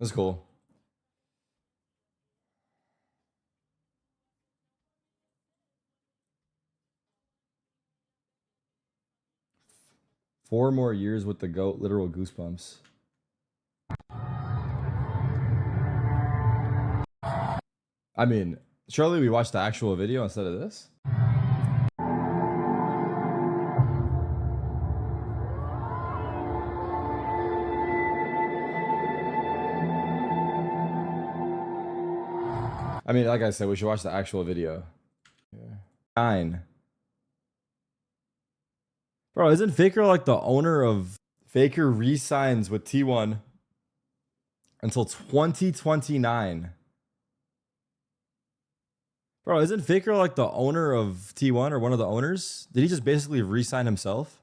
That's cool. Four more years with the GOAT, literal goosebumps. I mean, surely we watched the actual video instead of this? I mean, like I said, we should watch the actual video. Yeah. 9. Bro, isn't Faker like the owner of... Faker re-signs with T1 until 2029. Bro, isn't Faker like the owner of T1 or one of the owners? Did he just basically re-sign himself?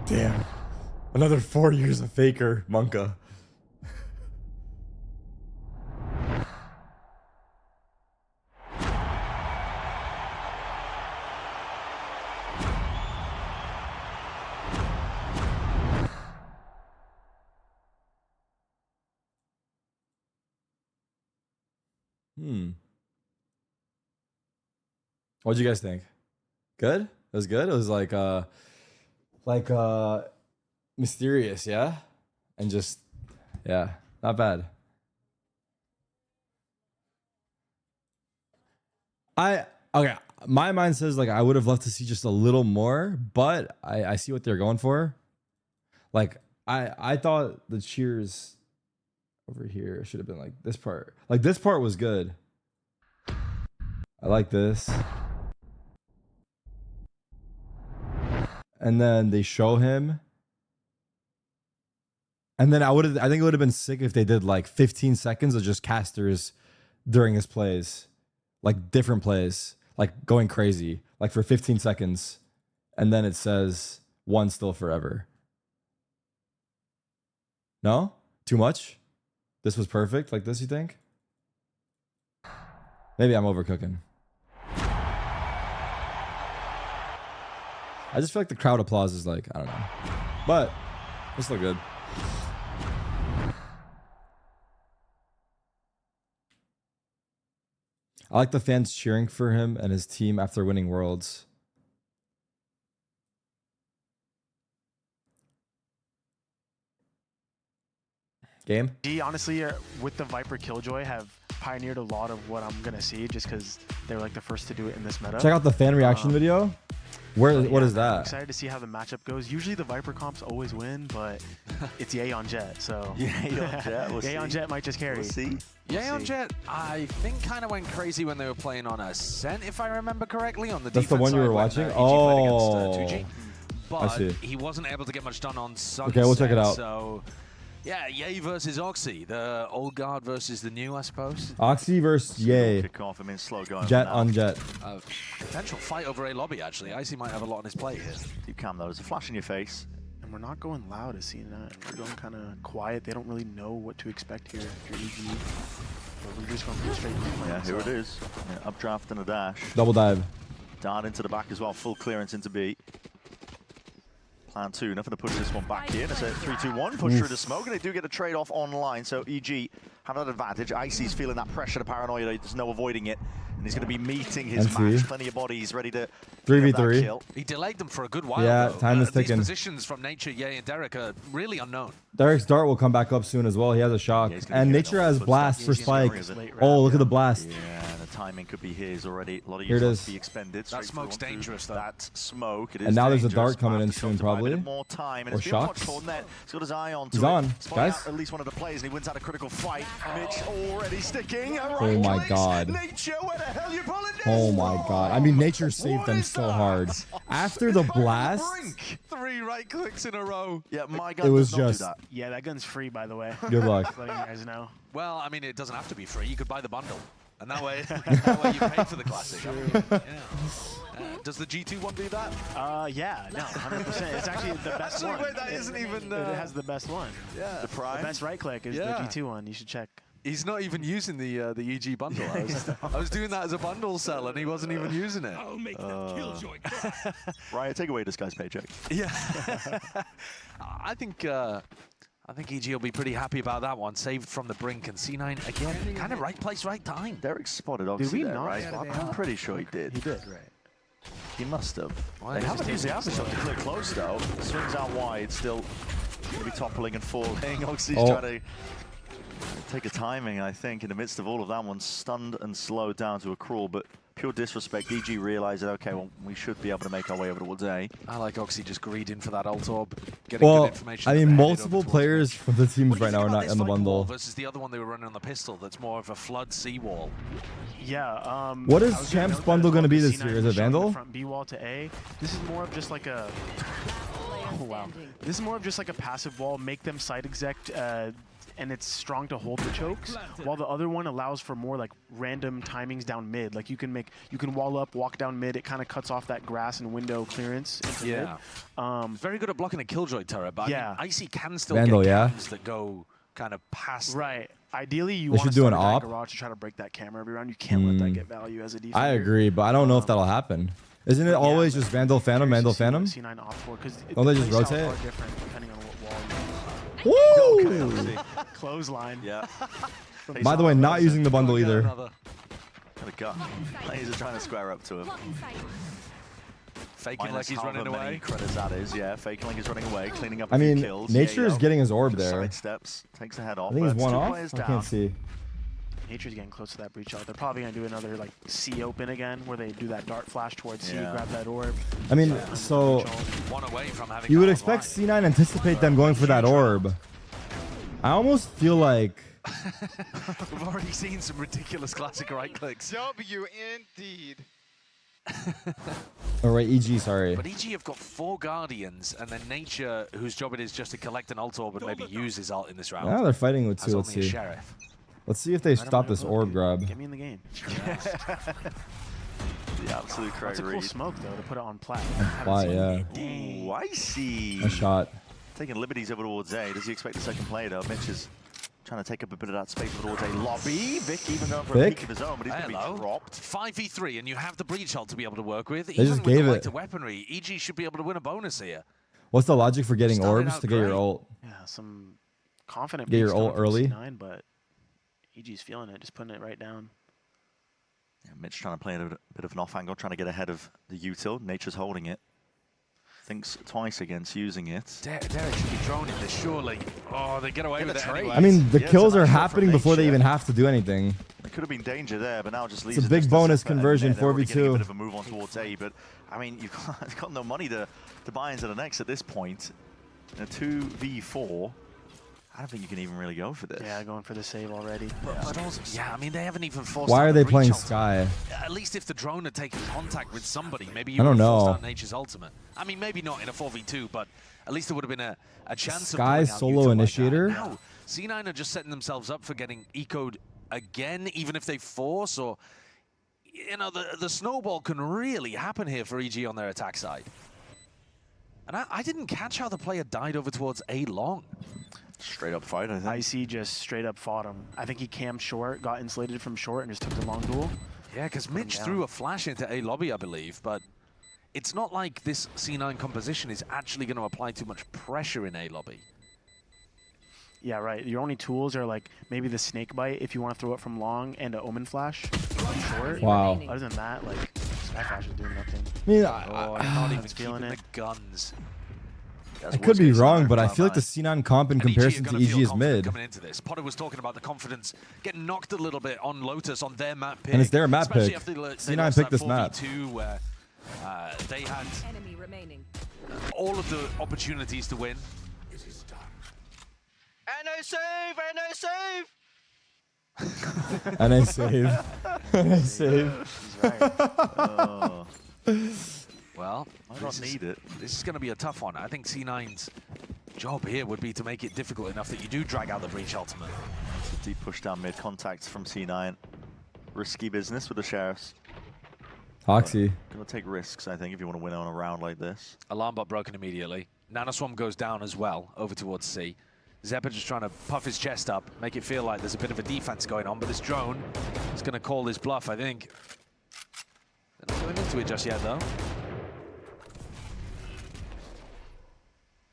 Damn. Another 4 years of Faker, Monka. What'd you guys think? Good? It was good? It was like mysterious, yeah? And just, yeah, not bad. Okay, my mind says like I would have loved to see just a little more, but I see what they're going for. Like I thought the cheers over here should have been like this part. Like this part was good. I like this. And then they show him. And then I think it would have been sick if they did like 15 seconds of just casters during his plays. Like different plays. Like going crazy. Like for 15 seconds. And then it says one still forever. No? Too much? This was perfect? Like this, you think? Maybe I'm overcooking. I just feel like the crowd applause is like, I don't know. But it's still good. I like the fans cheering for him and his team after winning Worlds. Game? Honestly, with the Viper Killjoy, have pioneered a lot of what I'm gonna see just because they're like the first to do it in this meta. Check out the fan reaction video. What is that? I'm excited to see how the matchup goes. Usually the Viper comps always win, but it's Ye on Jet, so Ye on Jet. We'll Ye on Jet might just carry. We'll see. Ye on Jet, I think, kind of went crazy when they were playing on Ascent, if I remember correctly, on the That's defense the one you were side watching? when, EG played Oh. against 2G. But I see. he wasn't able to get much done on Sunset. Okay, we'll check it out. So, yeah, Ye versus Oxy, the old guard versus the new, I suppose. Oxy versus Ye. Kick off. I mean, slow going. Jet on Jet. Potential fight over a lobby, actually. Icy might have a lot on his plate here. Keep calm though. There's a flash in your face. And we're not going loud as seen that. We're going kind of quiet. They don't really know what to expect here if you're EG. But we're just going for the straight movement. Yeah, here it is. Yeah, updraft and a dash. Double dive. Dart into the back as well. Full clearance into B. Plan 2, nothing to push this one back in. It's a 3-2-1, push through the smoke, and they do get a trade-off online, so EG have that advantage. Icy's feeling that pressure, the paranoia, there's no avoiding it. And he's going to be meeting his NC. match. Plenty of bodies ready to 3v3. kill. He delayed them for a good while. Yeah, though. time is These ticking. positions from Nature, Ye, and Derek are really unknown. Derek's dart will come back up soon as well. He has a shock. Yeah, he's gonna And get Nature it has off. blast for Footsteps. spike. He's late Oh, look at the round, blast. Yeah, the timing could be his already. A lot of Here it users is. be expended. That smoke's dangerous, though. That smoke. It is And now there's a dangerous. dart coming in Might have to soon, come to buy a probably. bit more time. And Or it's been watched shocks. for net. He's got his eye on. He's to it. on, Spotting guys. out at least one of the players, and he wins out a critical fight. Mitch already sticking. Oh my God. Nature, where the hell you pulling this Oh my God. I mean, Nature saved What them is so that? hard. After the It's back to blast, brink. 3 right clicks in a row. Yeah, my gun it was does not just do that. Yeah, that gun's free, by the way. good luck. Letting you guys know. Well, I mean, it doesn't have to be free. You could buy the bundle. And that way, that way you pay for the classic. Yeah. Does the G2 one do that? Yeah, no, 100%. It's actually the best Actually, one. wait, that isn't even, It has the best one. Yeah. The prime. The best right click is Yeah. the G2 one. You should check. He's not even using the EG bundle. I was doing that as a bundle sell, and he wasn't even using it. I'll make that killjoy cry. Riot, take away this guy's paycheck. Yeah. I think EG will be pretty happy about that one. Saved from the brink, and C9 again, kind of right place, right time. Derek spotted obviously we there, not right? spot I'm that? pretty sure he did. He did, right. He must have. Why They is haven't this used the taking aftershock to clear close though. Swings out wide, still going to be toppling and falling. Oxy's Oh. trying to take a timing, I think, in the midst of all of that one. Stunned and slowed down to a crawl, but pure disrespect. EG realized that, okay, well, we should be able to make our way over towards A. I like Oxy just greeding for that ult orb, getting good Well, information. I that mean, they're headed multiple over towards players Mitch. from the What teams do you right now think are about not this in the Viper wall bundle. versus the other one they were running on the pistol that's more of a flood sea wall? Yeah. What is I was gonna Champs note that bundle as well, gonna be because this C9 year? Is was it showing the Vandal? From B wall to A. This is more of just like a. Oh wow. This is more of just like a passive wall. Make them side exec. And it's strong to hold the chokes, while the other one allows for more like random timings down mid. Like you can wall up, walk down mid. It kind of cuts off that grass and window clearance into mid. Very good at blocking a killjoy turret, but Yeah. I mean, Icy can still Vandal, get yeah. cams that go kind of past. Right. Ideally, you They want to should do start an a op. garage to try to break that camera every round. You can't let that get value as a defender. I agree, but I don't know if that'll happen. Isn't it always just Vandal Phantom, Vandal Phantom? C9 opt for because Don't they just rotate? Are different depending on what wall Woo! you clothesline. Yeah. By the way, not using the bundle either. Got a gun. Players are trying to square up to him. Faking like Minus he's running however many away. credits that is, yeah. Faking like he's running away, cleaning up a I few mean, kills. Nature is getting his orb there. Side steps, takes the head off. I think he's but one two off. players I down. can't see. Nature's getting close to that breach out. They're probably gonna do another like C open again, where they do that dart flash towards C, Yeah. grab that orb. I mean, under the so breach ult. One away from having. you would that expect online. C9 anticipate them going for that orb. I almost feel like We've already seen some ridiculous classic right clicks. W indeed. oh right, EG, sorry. But EG have got 4 Guardians, and then Nature, whose job it is just to collect an ult orb and maybe use his ult in this round. Now they're fighting with as two. Let's only a see. Sheriff. Let's see if they Right on stop my this boat, orb dude. grab. Get me in the game. The absolute That's correct a cool read. smoke though to put it on plat. Plat, yeah. Ooh, icy. A shot. Taking liberties over towards A. Does he expect the second player though? Mitch is trying to take up a bit of that space over towards A lobby. Vic even going for a Vic? peek of his own, but he's going to Hello. be dropped. 5v3, and you have the breach ult to be able to work with. just Even with gave the it. lighter weaponry, EG should be able to win a bonus here. What's the logic for getting Started orbs out to get your great. ult? Yeah, some confident. Get your peaks coming ult from early. C9, but EG's feeling it, just putting it right down. Yeah, Mitch trying to play a bit of an off angle, trying to get ahead of the util. Nature's holding it. Thinks twice against using it. Derek should be droning this, surely. Oh, they get away Get with a it trade. anyway. I mean, the Yeah, it's kills a are nice shot from happening before they Nature. even have to do anything. There could have been danger there, but now just leaves a it big just bonus separate, and conversion, they're already getting a 4v2. bit of a move on towards A, but I mean, you've got no money to buy into the next at this point. In a 2v4, I don't think you can even really go for this. Yeah, going for the save already. But also, yeah, I mean, they haven't even forced Why out are the they breach playing ult. Sky? At least if the drone had taken contact with somebody, maybe I you don't would have forced know. out Nature's ultimate. I mean, maybe not in a 4v2, but at least there would have been a chance Sky of pulling out solo Util like initiator? that. Now, C9 are just setting themselves up for getting ecoed again, even if they force, or, you know, the snowball can really happen here for EG on their attack side. And I didn't catch how the player died over towards A long. Straight up fight, I think. Icy just straight up fought him. I think he camped short, got insulated from short, and just took the long duel. Yeah, because Mitch threw a flash into A lobby, I believe, but it's not like this C9 composition is actually going to apply too much pressure in A lobby. Yeah, right. Your only tools are like maybe the snake bite if you want to throw it from long and an omen flash from short. Wow. Other than that, like Sky Flash is doing nothing. I mean, Oh, I'm not even feeling keeping it. the guns. That's I could worst be case wrong, scenario but I for feel like the Cloud9. C9 comp in And comparison are to gonna feel EG is confident mid. coming into this. Potter was talking about the confidence getting knocked a little bit on Lotus on their map pick. And it's their map especially pick. After they C9 lost picked that this map. 4v2 where they had Enemy remaining. all of the opportunities to win. And I save. And I save. He's right. Oh, Well, I don't need it. this is going to be a tough one. I think C9's job here would be to make it difficult enough that you do drag out the breach ultimate. It's a deep push down mid contact from C9. Risky business with the Sheriffs. Hoxie. Gonna take risks, I think, if you want to win on a round like this. Alarm bot broken immediately. Nanoswarm goes down as well, over towards C. Zeppa just trying to puff his chest up, make it feel like there's a bit of a defense going on, but this drone is going to call his bluff, I think. They're not going into it just yet, though.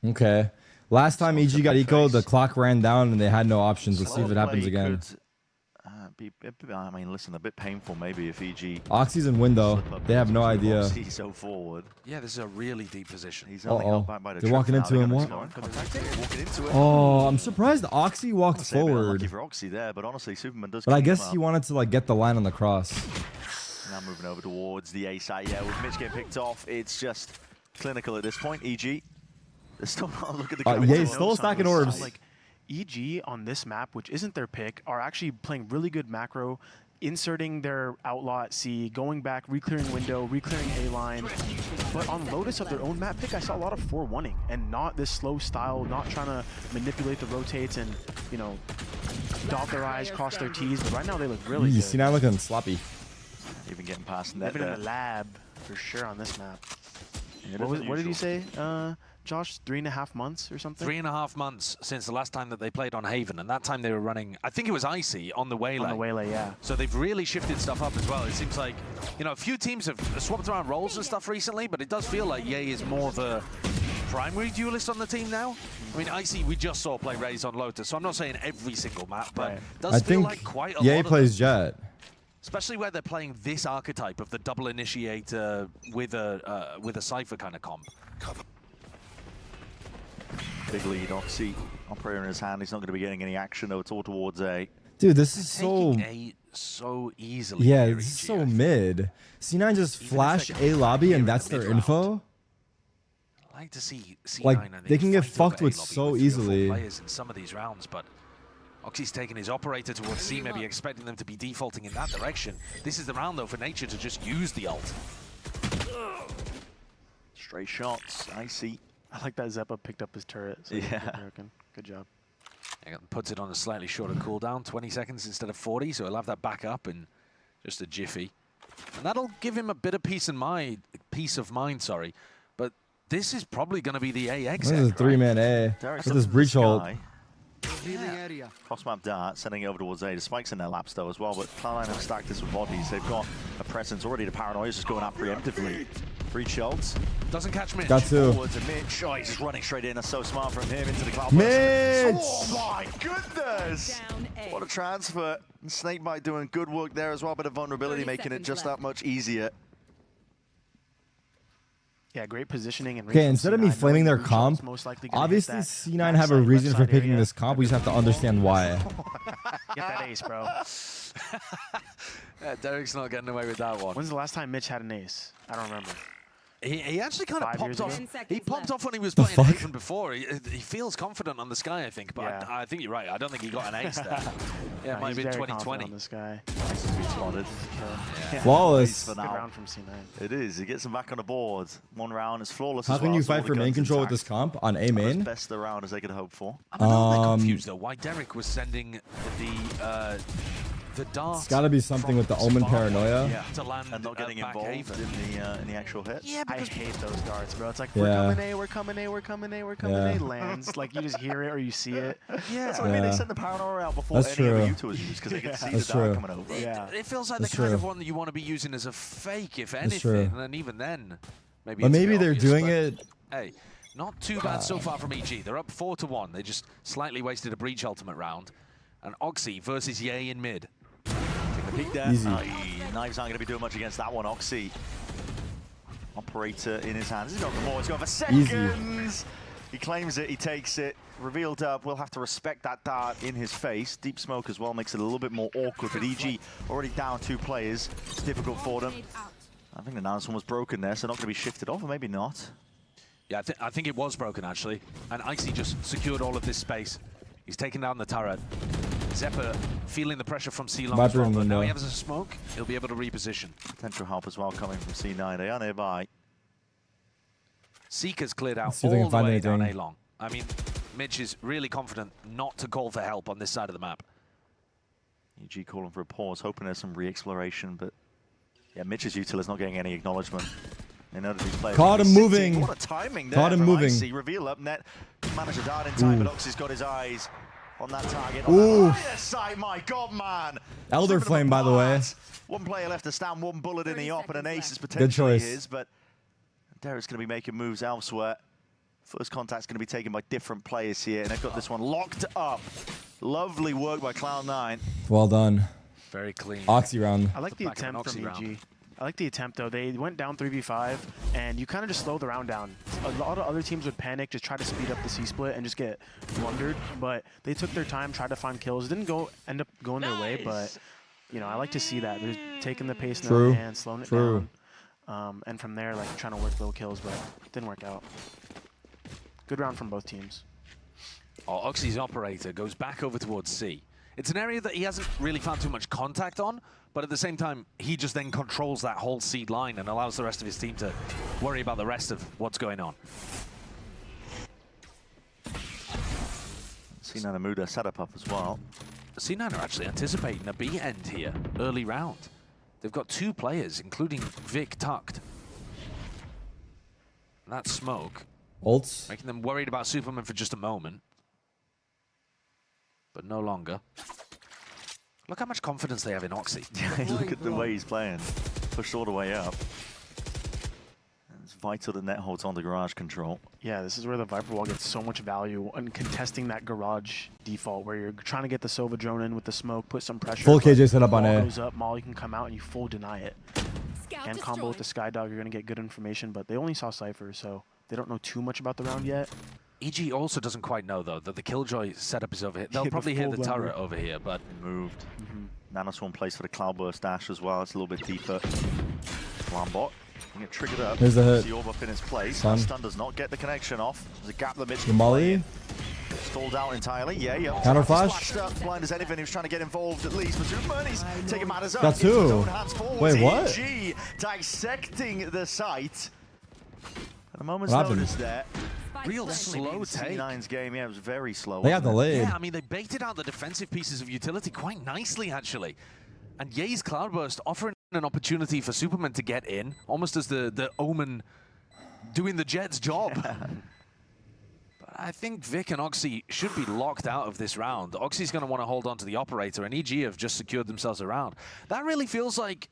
Okay. Last time EG got eco, the clock ran down and they had no options. Let's see if it happens Play again. could, I mean, listen, a bit painful maybe if EG. Oxy's in window. slip up They have no against idea. Oxy so forward. Yeah, this is a really deep position. He's only held back by the They're trip walking now. into They're him, gonna what? score. Contacting, walking into it. Oh, I'm surprised Oxy walked Honestly, a bit forward. unlucky for Oxy there, but honestly, Superman does. But I clean guess him he up. wanted to like get the line on the cross. Now moving over towards the A side. Yeah, with Mitch getting picked off, it's just clinical at this point. EG, they're still not looking at the Yeah, he's still stacking orbs. Like EG on this map, which isn't their pick, are actually playing really good macro, inserting their outlaw at C, going back, reclearing window, reclearing A line. But on Lotus of their own map pick, I saw a lot of 4-1ing and not this slow style, not trying to manipulate the rotates and, you know, dot their I's, cross their T's. But right now they look really You good. see now looking sloppy. Even getting past net They've been in there. the lab for sure on this map. It What, is what did you unusual. say, Josh? 3.5 months or something? 3.5 months since the last time that they played on Haven, and that time they were running, I think it was Icy on the Waylay. On the Waylay, yeah. So they've really shifted stuff up as well. It seems like, you know, a few teams have swapped around roles and stuff recently, but it does feel like Ye is more the primary duelist on the team now. I mean, Icy, we just saw play Raze on Lotus, so I'm not saying every single map, but Right. it does I feel think like quite a Ye lot of plays Jet. especially where they're playing this archetype of the double initiator with a Cypher kind of comp. Big lead, Oxy. Operator in his hand. He's not going to be getting any action, though. It's all towards A. Dude, this is so... Taking A so easily. Yeah, here, this is EG, so I think. mid. C9 just Even if flash they can A lobby clear and in that's the their mid-round. info. I like to see C9 Like, and they can get fight over fucked with A lobby so 3 or 4 easily. players in some of these rounds, but Oxy's taking his operator towards C, maybe expecting them to be defaulting in that direction. This is the round, though, for Nature to just use the ult. Straight shots. Icy. I like that Zeppa picked up his turret. So Yeah. Good job. And puts it on a slightly shorter cooldown, 20 seconds instead of 40, so he'll have that back up in just a jiffy. And that'll give him a bit of peace of mind, but this is probably going to be the AX This is a end, three-man A. Derek's With up this in the breach ult. sky. Cross-map dart, sending it over towards A. The spikes in their laps, though, as well, but Cloud9 have stacked this with bodies. They've got a presence already. The Paranoia is just going out preemptively. Breach shots. Doesn't catch Mitch. Got two. Forwards and Mitch. Oh, he's just running straight in. That's so smart from him into the cloud. Mitch! Oh my goodness! Down A. What a transfer. And Snakebite doing good work there as well. Bit of vulnerability, 30 making it seconds just left. that much easier. Yeah, great positioning and. Okay, instead of me flaming their comp, obviously C9 have a reason for picking this comp. We just have to understand why. Get that ace, bro. Yeah, Derek's not getting away with that one. When's the last time Mitch had an ace? I don't remember. He actually kind of 5 popped years off. ago? 10 seconds He popped left. off when he was The playing fuck? Haven before. He feels confident on the Sky, I think, but Yeah. I think you're right. I don't think he got an ace there. Yeah, it Nah, might he's have been very confident 2020. on this guy. Spotted. Flawless. For Good now. round from C9. It is. He gets him back on the board. One round is flawless. How as can well, you so all fight the for main guns control with intact. this comp on A As main? best the round as they could hope for. I'm a little bit confused though why Derek was sending the the dart. It's got to be something with the Omen paranoia. Yeah, to land And not getting back involved haven. in the actual hit. Yeah, I because hate those darts, bro. It's like, Yeah. we're coming A, we're coming A, we're coming A, we're coming Yeah. A, lands. Like, you just hear it or you see it. yeah, That's what I mean. They Yeah. sent the paranoia out before That's any true. other Uta was used because they could see That's the dart true. coming over. Yeah. it feels like That's the kind of true. one that you want to be using as a fake, if That's true. anything. And even then, maybe. But it's a bit maybe they're obvious, doing but, it. Hey, not too bad so far from EG. They're up 4-1. They just slightly wasted a breach ultimate round. And Oxy versus Ye in mid. Taking the peek there. Easy. Knives aren't going to be doing much against that one. Oxy, operator in his hands. He's got the more. He's got for seconds. He claims it. He takes it. Revealed up. We'll have to respect that dart in his face. Deep smoke as well makes it a little bit more awkward. But EG already down 2 players. It's difficult for them. I think the Nanus one was broken there, so not going to be shifted off, or maybe not. Yeah, I think it was broken, actually. And Icy just secured all of this space. He's taken down the turret. Zeppa feeling the pressure from C-Long as well, but now he has a smoke. He'll be able to reposition. Potential help as well coming from C9. They are nearby. Seeker's cleared out Let's see if they all can the find way down anything. A-Long. I mean, Mitch is really confident not to call for help on this side of the map. EG calling for a pause, hoping there's some re-exploration, but yeah, Mitch's util is not getting any acknowledgement. They know that these players Caught him sitting. moving. What a timing there. Caught him from moving. Icy. Reveal up net. Managed to dart in time, but Oxy's got his eyes on that target. Ooh. On that sight, my God, man. Elder Ripping them Flame, by the way. apart. One player left to stand, one bullet in the op, and an ace is Good potentially choice. his, but Derek's going to be making moves elsewhere. First contact's going to be taken by different players here, and they've got this one locked up. Lovely work by Cloud9. Well done. Very clean. Oxy round. I like the Back of an attempt Oxy from round. EG. I like the attempt, though. They went down 3v5, and you kind of just slow the round down. A lot of other teams would panic, just try to speed up the C-split and just get blundered, but they took their time, tried to find kills. Didn't end up going their way, but, you know, I like to see that. They're taking the pace in their own hands, slowing it down, and from there, like, trying to work little kills, but it didn't work out. Good round from both teams. Oh, Oxy's operator goes back over towards C. It's an area that he hasn't really found too much contact on, but at the same time, he just then controls that whole seed line and allows the rest of his team to worry about the rest of what's going on. C9 and Muda setup up as well. C9 are actually anticipating a B end here, early round. They've got 2 players, including Vic tucked. And that smoke, Ults. making them worried about Superman for just a moment. But no longer. Look how much confidence they have in Oxy. Look at the way he's playing. Pushed all the way up. And it's vital that net holds on to garage control. Yeah, this is where the Viper Wall gets so much value in contesting that garage default, where you're trying to get the Sova drone in with the smoke, put some pressure. Full but KJ setup on Maul A. goes up, Maul, you can come out and you full deny it. And combo with the Skydog, you're going to get good information, but they only saw Cypher, so they don't know too much about the round yet. EG also doesn't quite know, though, that the Killjoy setup is over here. They'll Hit the probably hit full the blender. turret over here, but Moved. Nanoswarm plays for the Cloudburst dash as well. It's a little bit deeper. Lambot. Can get triggered up. Here's the hit. See Orb up in his place. Stun. That stun does not get the connection off. There's a gap that Mitch The can play molly. in. Stalled out entirely. Yeah. Counter flash. Splashed up. Blind as anything. He was trying to get involved at least. But Superman, he's taking matters up. Got into his two. own hands forwards. Wait, what? EG dissecting the site. At a moment's What happened? notice there. real slow take. C9's game, yeah, it was very slow. They got wasn't it? delayed. Yeah, I mean, they baited out the defensive pieces of utility quite nicely, actually. And Ye's Cloudburst offering an opportunity for Superman to get in, almost as the Omen doing the Jet's job. But I think Vic and Oxy should be locked out of this round. Oxy's going to want to hold on to the operator, and EG have just secured themselves a round. That really feels like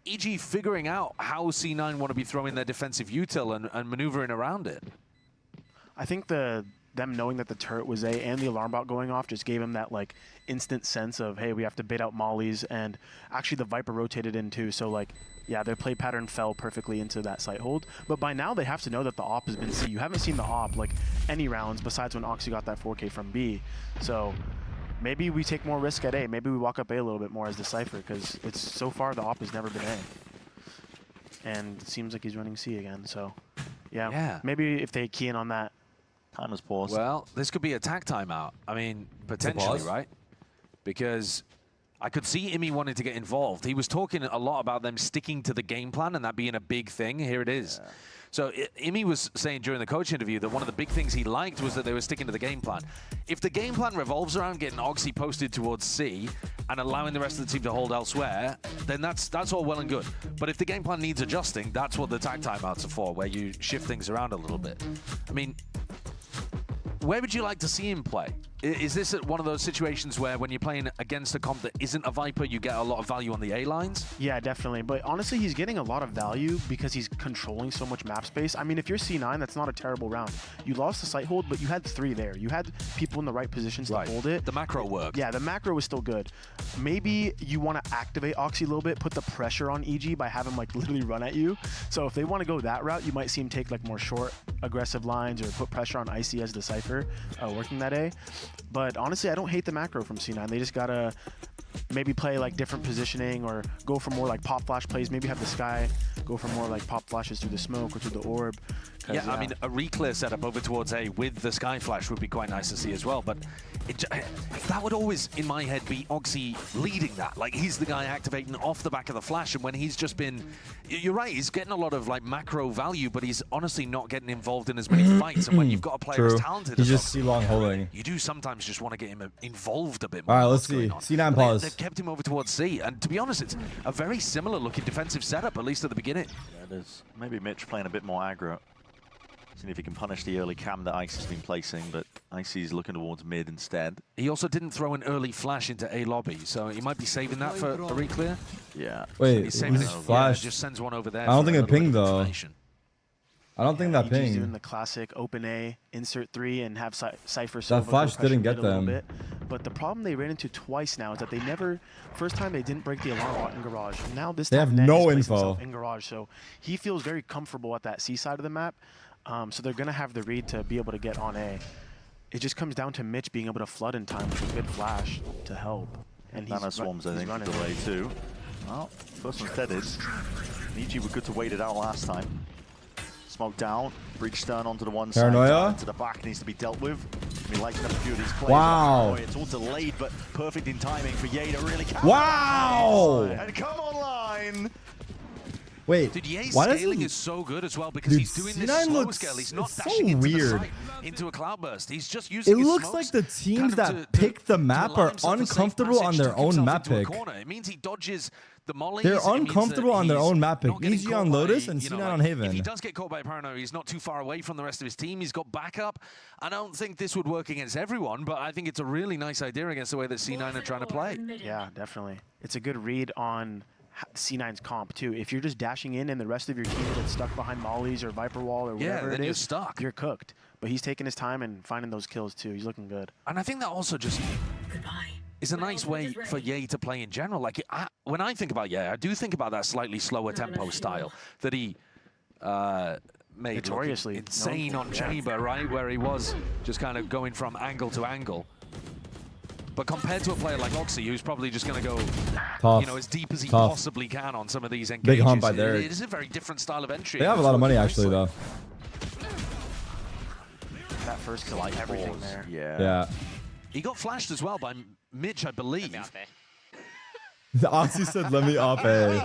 EG figuring out how C9 want to be throwing their defensive util and maneuvering around it. I think them knowing that the turret was A and the alarm bot going off just gave him that like instant sense of, hey, we have to bait out mollies, and actually the Viper rotated in too, so like, yeah, their play pattern fell perfectly into that site hold. But by now they have to know that the op has been C. You haven't seen the op like any rounds besides when Oxy got that 4K from B. So maybe we take more risk at A. Maybe we walk up A a little bit more as the Cypher, because it's so far the op has never been A. And it seems like he's running C again, so yeah. Maybe if they key in on that. Time was paused. Well, this could be a tag timeout. I mean, potentially, pause? right? Because I could see Imi wanting to get involved. He was talking a lot about them sticking to the game plan and that being a big thing. Here it is. Yeah. So Imi was saying during the coach interview that one of the big things he liked was that they were sticking to the game plan. If the game plan revolves around getting Oxy posted towards C and allowing the rest of the team to hold elsewhere, then that's all well and good. But if the game plan needs adjusting, that's what the tag timeouts are for, where you shift things around a little bit. I mean, where would you like to see him play? Is this one of those situations where when you're playing against a comp that isn't a Viper, you get a lot of value on the A lines? Yeah, definitely. But honestly, he's getting a lot of value because he's controlling so much map space. I mean, if you're C9, that's not a terrible round. You lost the site hold, but you had 3 there. You had people in the right positions to hold it. The macro worked. Yeah, the macro was still good. Maybe you want to activate Oxy a little bit, put the pressure on EG by having him like literally run at you. So if they want to go that route, you might see him take like more short, aggressive lines or put pressure on Icy as the Cypher working that A. But honestly, I don't hate the macro from C9. They just gotta maybe play like different positioning or go for more like pop flash plays. Maybe have the Sky go for more like pop flashes through the smoke or through the orb. Yeah, I mean, a re-clear setup over towards A with the Sky Flash would be quite nice to see as well, but that would always, in my head, be Oxy leading that. Like, he's the guy activating off the back of the Flash, and when he's just been... You're right, he's getting a lot of, like, macro value, but he's honestly not getting involved in as many fights, and when you've got a player as talented as just C-long holding. You do sometimes just want to get him involved a bit more. All right, let's see. C9 pause. They've kept him over towards C, and to be honest, it's a very similar-looking defensive setup, at least at the beginning. Yeah, it is. Maybe Mitch playing a bit more aggro. Seeing if he can punish the early cam that Icy's been placing, but Icy's looking towards mid instead. He also didn't throw an early flash into A lobby, so he might be saving that for a re-clear. Yeah. Wait, he's saving it. Flash? Yeah, just sends one over there. I don't think it pinged though. I don't think that EG's pinged. doing the classic open A, insert 3, and have Cypher. That flash didn't get them. Bit. But the problem they ran into twice now is that they never. First time they didn't break the alarm in garage. Now this time they have no he's placed info himself in garage, so he feels very comfortable at that C side of the map. So they're gonna have the read to be able to get on A. It just comes down to Mitch being able to flood in time with a good flash to help. And Nano swarms, I think, delay too. Well, first one's deaded. EG were good to wait it out last time. Smoke down, breach stern onto the one side, Paranoia to the back needs to be dealt with. I mean, lighting up a few of these plays. Wow. It's all delayed, but perfect in timing for Ye to really catch. Wow. And come online. Wait, dude, Ye's why scaling is so good as well because he's doing this slow scale. He's not dashing into the site, into a cloudburst. He's just using it his looks like the teams that pick the map are uncomfortable on their own map pick. It means he dodges the mollies. They're uncomfortable on their own map pick. EG on Lotus and C9 on Haven. If he does get caught by Paranoia, he's not too far away from the rest of his team. He's got backup. I don't think this would work against everyone, but I think it's a really nice idea against the way that C9 are trying to play. Yeah, definitely. It's a good read on C9's comp too. If you're just dashing in and the rest of your team gets stuck behind mollies or Viper Wall or whatever then it you're is, stuck. You're cooked. But he's taking his time and finding those kills too. He's looking good. And I think that also just is a nice way for Ye to play in general. Like when I think about Ye, I do think about that slightly slower tempo style that he made notoriously insane on Chamber, right? Where he was just kind of going from angle to angle. But compared to a player like Oxy, who's probably just going to go, tough, you know, as deep as he possibly can on some of these engages. Big hump by there. It is a very different style of entry. They have a lot of money actually, though. That first kill, like everything there. Yeah. He got flashed as well by Mitch, I believe. Oxy said, "Let me op A."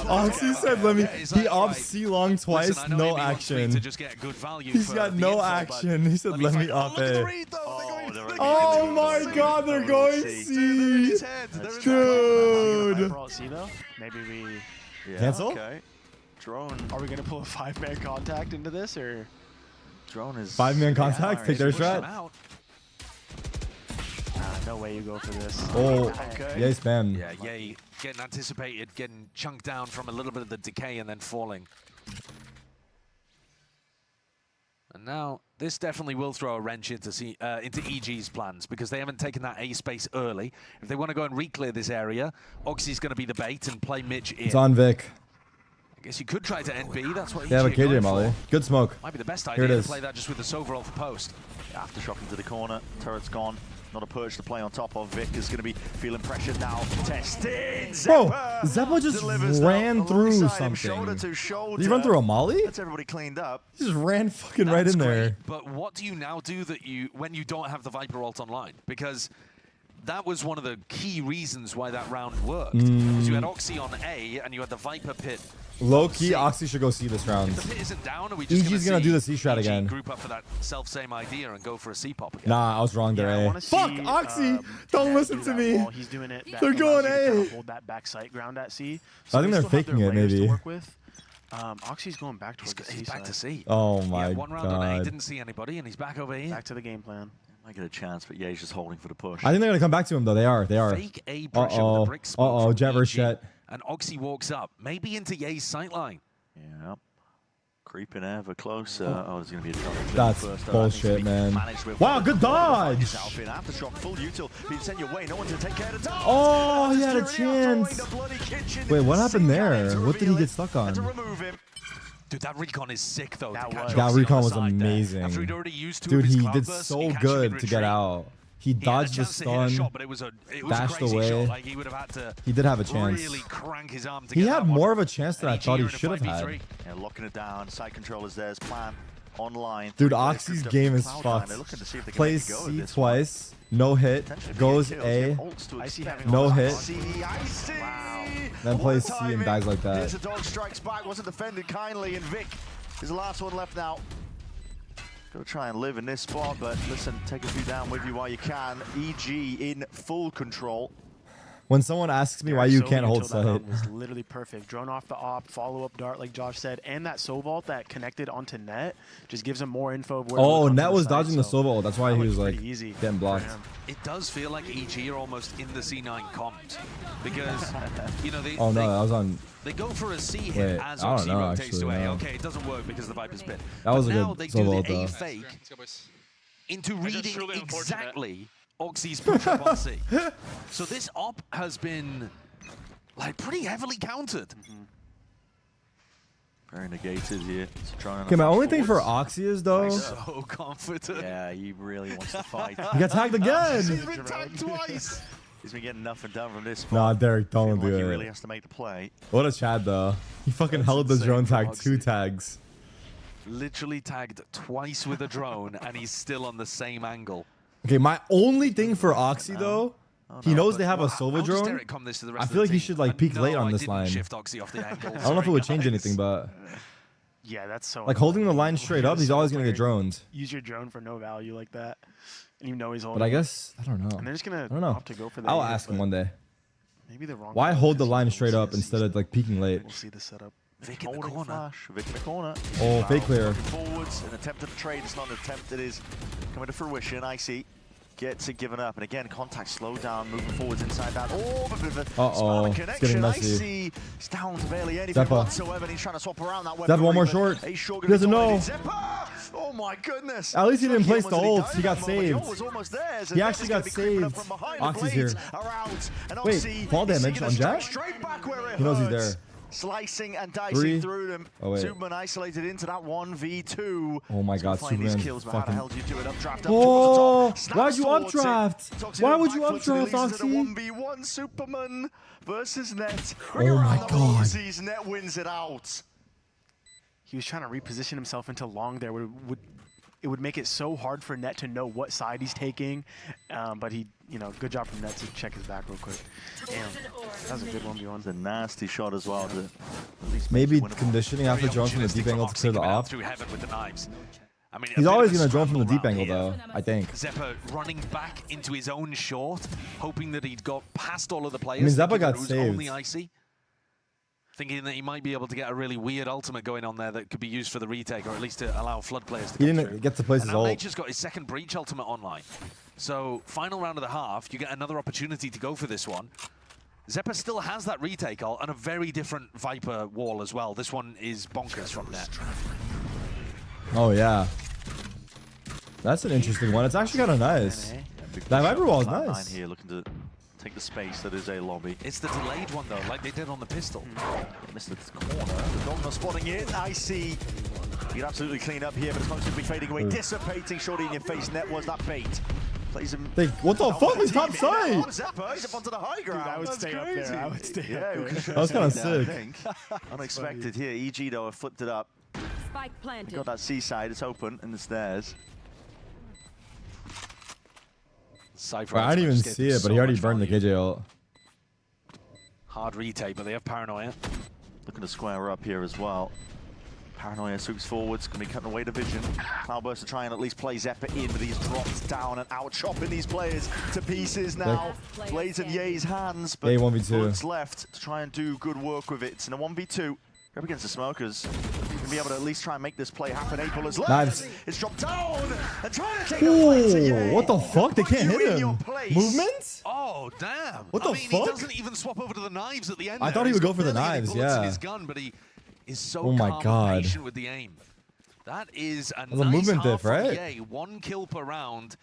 Oxy said, "Let me." He op C long twice, listen, no action. To just get good value He's got no action. He said, "Let me op A." Oh my God, they're going C. Dude. Maybe we Cancel. Okay. Drone. Are we gonna pull a 5-man contact into this or? Drone is 5-man contact. Take their shot. No way you go for this. Oh, yay spam. Yeah, Ye getting anticipated, getting chunked down from a little bit of the decay and then falling. And now this definitely will throw a wrench into EG's plans because they haven't taken that A space early. If they want to go and re-clear this area, Oxy's going to be the bait and play Mitch in. It's on Vic. I guess you could try to NB. That's what they have a KJ molly. Good smoke. Might be the best idea to play that just with the Sovereign for post. Aftershock into the corner. Turret's gone. Not a perch to play on top of. Vic is going to be feeling pressured now. Tested. Bro, Zeppa just ran through something. Shoulder to shoulder. Did he run through a molly? That's everybody cleaned up. He just ran fucking right in there. But what do you now do when you don't have the Viper ult online? Because that was one of the key reasons why that round worked. Because you had Oxy on A, and you had the Viper pit. Low key, Oxy should go see this round. If the pit isn't down, are we just EG's gonna do the C strat EG again. Group up for that self-same idea and go for a C pop again? Nah, I was wrong there. Yeah, I A. wanna Fuck, see, Oxy! Don't Net listen do to that me. while he's doing it. That They're allows going you to kind A. of hold that back sight ground at C. I think they they're still have faking their it, layers to maybe. work with. Oxy's going back towards the C He's back side. to C. Oh Yeah, my one round on A, god. didn't see anybody, and he's back over here. Back to the game plan. Might get a chance, but yeah, he's just holding for the push. I think they're gonna come back to him though. They are. Fake A pressure with the brick smoke Uh-oh, from Jet versus EG, Jet. and Oxy walks up, maybe into Ye's sightline. Yeah. Creeping ever closer. Oh, there's going to be a challenge. That's first, bullshit, man. Wow, good dodge. Aftershock, full util. Being sent your way. No one to take care of the Oh, he had a chance. Wait, what happened there? What did he get stuck on? To remove him. Dude, that recon is sick though. That to catch was. That Oxy on recon the was side there. amazing. After he'd already used two Dude, of his he cloud did bursts, so he catches him good in to get retreat. out. He He had a dodged the chance to hit a stun. shot, but it was a dashed crazy away. shot. Like he would have had to He did have a chance. really crank his arm to He get had that more one. of a chance than I And thought he EG are in a should have 5v3. had. Yeah, locking it down. Side control is theirs. Plan online. Dude, Three Oxy's players game is Cloud9. fucked. They're looking to see if they can Plays make a go of C this one. twice, no hit, Potentially be goes kills. A, They have ults to I see expect. having no all hit. Icy. Wow. then plays C and dies like Here's that. a dog strikes back. Wasn't defended kindly, and Vic is the last one left now. Go try and live in this spot, but listen, take a few down with you while you can. EG in full control. When someone asks me why Derek you Sovey can't hold until that sight, round was literally perfect. Drone off the op, follow up dart like Josh said, and that Sovault that connected onto Net just gives him more info of where to oh, look onto Net was side, dodging the so Sova ult. That's why that he was looked like pretty easy getting for blocked. him. It does feel like EG are almost in the C9 comms because you know Oh no, that was on. they go for a C hit Wait, as I don't Oxy know, rotates to actually, A. no. Okay, it doesn't work because of the Viper's pit. That was but a now good they do solo the ult, A though. fake Let's go, boys. into just reading really unfortunate. exactly Oxy's push up on C. So this op has been like pretty heavily countered. Very negated here. Okay, my only thing for Oxy is though, So confident. Yeah, he really wants to fight. he got tagged again. He's been tagged twice. He's been getting nothing done from this spot. Nah, Derek, don't Feeling like do he really it. has to make the play. What a Chad though. He fucking held the insane drone for tag Oxy. 2 tags. Literally tagged twice with a drone and he's still on the same angle. Okay, my only thing for Oxy though, he no, knows but they have a How Sova does drone. Derek come this to the rest I of feel the like he team? should like And peek no, late on I this didn't line. shift Oxy off the angle. I don't know if it would change Sorry, anything, guys. but Yeah, that's so like holding the annoying. line straight up, he's always gonna get droned. Use your drone for no value like that, and you know he's holding. But I it. guess I don't know. And they're just gonna I don't know. opt to go for that. I'll hit, ask him but one day. Maybe the wrong. Why call, hold the because line we'll straight see up the instead of like peeking late? We'll see the setup. Vic in the Holding corner. flash. Vic in the corner. Oh, fake clear. Looking forwards, an attempt at a trade. It's not an attempt. It is coming to fruition. Icy gets it given up, and again, contact slowed down, moving forwards inside that. Oh, a bit of a Uh-oh, spark it's connection. getting messy. Icy is down to barely anything Zeppa. whatsoever, and he's trying to swap around that weapon. Zeppa, one more short. He's sure He doesn't know. Zeppa! Oh my goodness. At least he didn't place the almost ults. He got died at that moment. saved. He was almost there, as He Zeppa's actually gonna got be creeping up saved. from behind. Oxy's The blades here. are out, and Wait, Oxy fall is damage seeking on a strike Jack? straight back where it He knows he's hurts. there. Slicing and dicing 3. through them. Oh, wait. Superman isolated into that 1v2. Oh my God, Find these Superman kills, but how the fucking- hell do you do it? Updraft up Oh, towards the top. why'd Snaps you towards it. updraft? Toxic Why on would you backflips, updraft, releases it at Oxy? 1v1 Superman versus Net. Bring Oh around my the God. rosies. Net wins it out. He was trying to reposition himself into long there. It would make it so hard for Net to know what side he's taking, but he, good job from Net to check his back real quick. Damn, that was a good 1v1. It's a nasty shot as well. To at least Maybe make it winnable. conditioning after Very drone from the opportunistic deep for angle to Oxy clear the coming out off. through heaven with the knives. I mean, a He's bit always of a gonna drone from the scramble deep angle round though, here. I think. Zeppa running back into his own short, hoping that he'd got past all of the players. I mean, Zeppa thinking got that it was saved. only Icy. Thinking that he might be able to get a really weird ultimate going on there that could be used for the retake, or at least to allow flood players to He come didn't through. get to place And his now ult. Nature's got his second breach ultimate online. So final round of the half, you get another opportunity to go for this one. Zeppa still has that retake ult and a very different Viper wall as well. This one is bonkers from Net. Oh yeah. That's an interesting one. It's actually kind of nice. That Viper wall is Cloud9 nice. here looking to take the space that is a lobby. It's the delayed one though, like they did on the pistol. Missed the corner. The dog not spotting it. Icy. He'd absolutely clean up here, but it's mostly be fading away. Dissipating, shorty in your face. Net was that bait. Plays him. What the fuck? He's top side. Zeppa, he's up onto the high ground. Dude, I would That's stay up crazy. there. I would stay Yeah, up there. we should That was kinda stay there, I sick. think. Unexpected here. EG though have flipped it up. Spike planted. Got that seaside. It's open and it's theirs. Cypher I didn't even ultimate just see gave it, them but he so already much burned the value. KJ ult. Hard retake, but they have Paranoia. Looking to square up here as well. Paranoia swoops forwards, can be cutting away the vision. Cloudburst to try and at least play Zeppa in, but he's dropped down and out chopping these players to pieces now. Blades in Ye's hands, but Hey, 1v2. bullets left to try and do good work with it. It's in a 1v2. Up against the Smokers. You can be able to at least try and make this play happen. April is left. Nice. It's dropped down and trying to take a play to Ye. What the fuck? They can't You hit in your him. place. Movement? Oh, damn. What the I mean, fuck? He doesn't even swap over to the knives at the end. I thought he would go for the knives, In yeah. his gun, but he is so Oh my calm God. and patient with the aim. That is a That's a nice movement half diff, right? from Ye. 1 kill per round.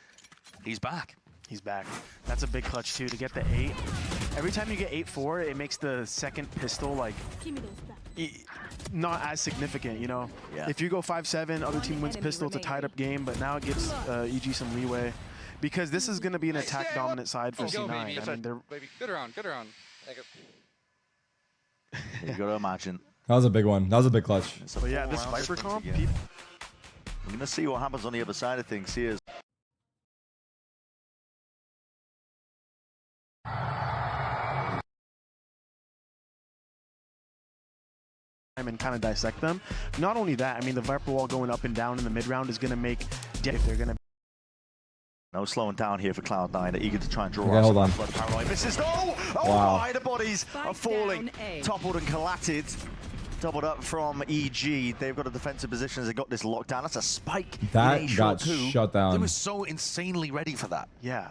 He's back. He's back. That's a big clutch too to get the 8. Every time you get 8-4, it makes the second pistol like not as significant, you know. Yeah. If you go 5-7, other team wins pistol, it's a tied up game, but now it gives EG some leeway because this is going to be an attack dominant side for C9. I mean, they're Good round, good round. You got to imagine. That was a big one. That was a big clutch. It's a but yeah, this 4-round Viper difference comp, again. We're going to see what happens on the other side of things here. and kind of dissect them. Not only that, I mean, the Viper wall going up and down in the mid round is going to make if they're going to. No slowing down here for Cloud9. They're eager to try and draw Okay, out hold some on. blood. Paranoid misses. No! Oh Wow. my, the bodies are falling. Toppled and collatted. Doubled up from EG. They've got a defensive position as they got this lockdown. That's a spike. That in A got shot too. shut They down. were so insanely ready for that. Yeah.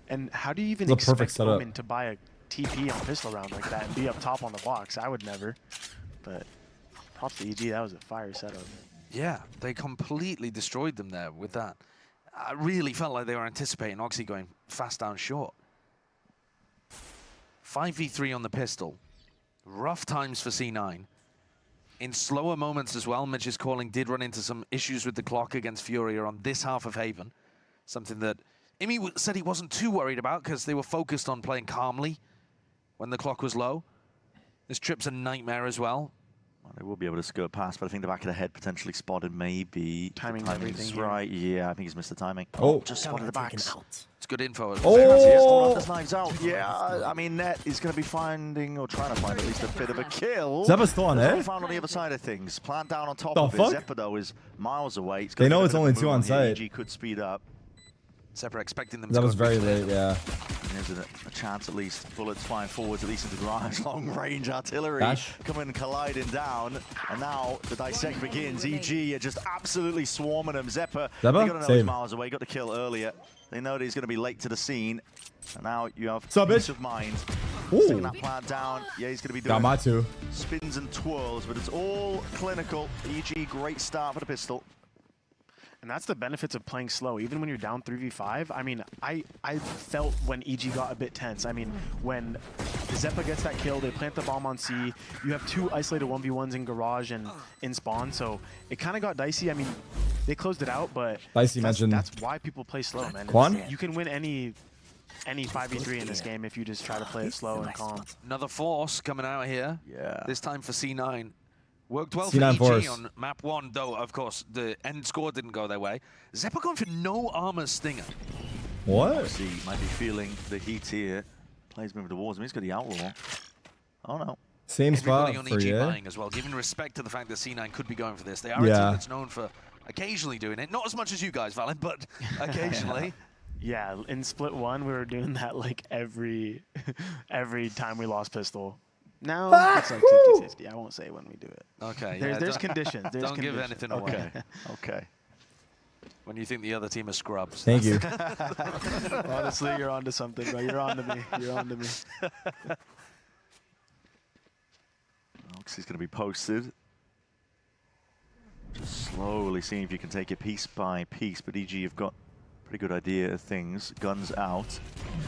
And how do you even It's a perfect expect setup. Omen to buy a TP on pistol round like that and be up top on the box? I would never. But props to EG. That was a fire setup. Yeah, they completely destroyed them there with that. I really felt like they were anticipating Oxy going fast down short. 5v3 on the pistol. Rough times for C9. In slower moments as well, Mitch's calling did run into some issues with the clock against Furia on this half of Haven. Something that Imi said he wasn't too worried about because they were focused on playing calmly when the clock was low. This trip's a nightmare as well. Well, they will be able to skirt past, but I think the back of the head potentially spotted maybe. Timing's The everything here. right. Yeah, I think he's missed the timing. Oh. Just spotted the backs. It's good info. Oh. This knives out. Yeah, I mean, Net is going to be finding, or trying to find at least a bit of a kill. Zeppa's still on That's what we it? found on the other side of things. Plant down on top The of fuck? it. Zeppa, though, is miles away. They know it's only 2 on site. EG could speed up. Sepper expecting them to That go was very quickly. late, yeah. There's a chance at least. Bullets flying forwards, at least into garage. Long range artillery Dash. coming and colliding down. And now the dissect begins. EG are just absolutely swarming them. Zeppa, they Zeppa? got to know he's Save. miles away. Got the kill earlier. They know that he's going to be late to the scene. And now you have What's up, peace bitch? of mind. Ooh. Sticking that plan down. Yeah, he's going to be Got doing my 2. spins and twirls, but it's all clinical. EG, great start for the pistol. And that's the benefits of playing slow. Even when you're down 3v5, I mean, I felt when EG got a bit tense. I mean, when Zeppa gets that kill, they plant the bomb on C. You have 2 isolated 1v1s in garage and in spawn, so it kind of got dicey. I mean, they closed it out, but Dicey mentioned. that's why people play slow, man. Quan? You can win any 5v3 in this game if you just try to play it slow and calm. Another force coming out here. Yeah. This time for C9. Worked well C9 for EG force. on map 1, though, of course, the end score didn't go their way. Zeppa going for no armor stinger. What? See, might be feeling the heat here. Plays moving towards him. He's got the outlaw. Oh no. Same spot Everybody on for EG you. buying as well, giving respect to the fact that C9 could be going for this. They are a Yeah. team that's known for occasionally doing it. Not as much as you guys, Valin, but occasionally. Yeah, in split 1, we were doing that like every time we lost pistol. Now it's like 50-50. I won't say when we do it. Okay. There's don't- conditions. There's Don't give conditions. anything away Okay. Okay. when you think the other team are scrubs. Thank you. Honestly, you're onto something, bro. You're onto me. You're onto me. Oxy's going to be posted. Just slowly seeing if you can take it piece by piece, but EG have got a pretty good idea of things. Guns out.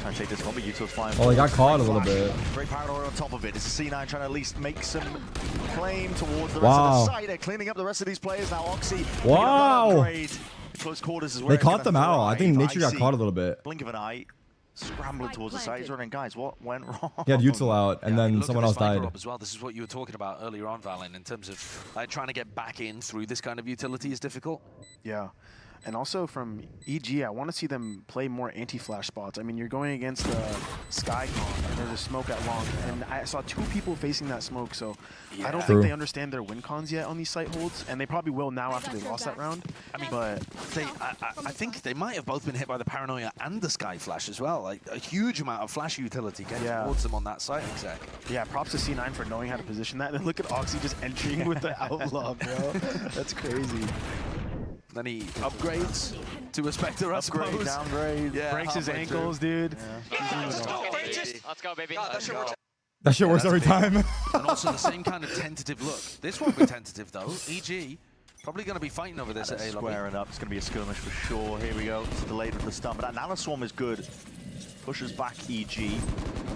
Trying to take this one, but Yuto's flying. Oh, they got forward. caught a little Great bit. Great paranoia on top of it. It's a C9 trying to at least make some claim towards the rest Wow. of the site. They're cleaning up the rest of these players now. Oxy. Wow. Close quarters is where They it's caught gonna them out. I think thrive. Nature got Icy, caught a little bit. Blink of an eye. Scrambling towards the site. He's running, guys. What went wrong? He had Util out, and Yeah, then look someone at else this Viper died. up as well. This is what you were talking about earlier on, Valin, in terms of trying to get back in through this kind of utility is difficult. Yeah. And also from EG, I want to see them play more anti-flash spots. I mean, you're going against the Sky Con, and there's a smoke at long. And I saw 2 people facing that smoke, so I don't think they understand their win cons yet on these site holds. And they probably will now after they lost that round. I mean, but I think they might have both been hit by the paranoia and the sky flash as well. Like a huge amount of flash utility getting towards them on that site exec. yeah, props to C9 for knowing how to position that. And look at Oxy just entering with the outlaw, bro. That's crazy. Then he upgrades to a Spectre, I Upgrade, suppose. downgrade. Yeah, Breaks his halfway ankles, through. dude. Let's go, baby. That shit works every time. And also the same kind of tentative look. This won't be tentative though. EG probably going to be fighting over this at A lobby. Squaring up. It's going to be a skirmish for sure. Here we go. It's delayed with the stun, but that Nanoswarm is good. Pushes back EG.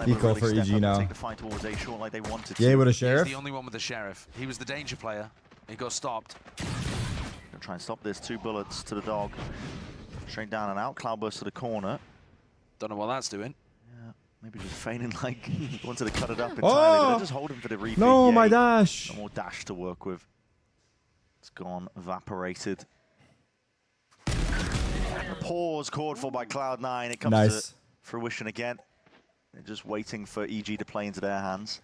Eco for EG now. Take the fight towards A short like they wanted to. Yeah, with a He's sheriff. the only one with the sheriff. He was the danger player. He got stopped. Gonna try and stop this. 2 bullets to the dog. Straight down and out. Cloudburst to the corner. Don't know what that's doing. Yeah, maybe just feigning like he wanted to cut it up entirely. But they're just holding for the refeed. No, Yay. my dash. No more dash to work with. It's gone, evaporated. And the pause called for by Cloud9. It comes to fruition again. They're just waiting for EG to play into their hands.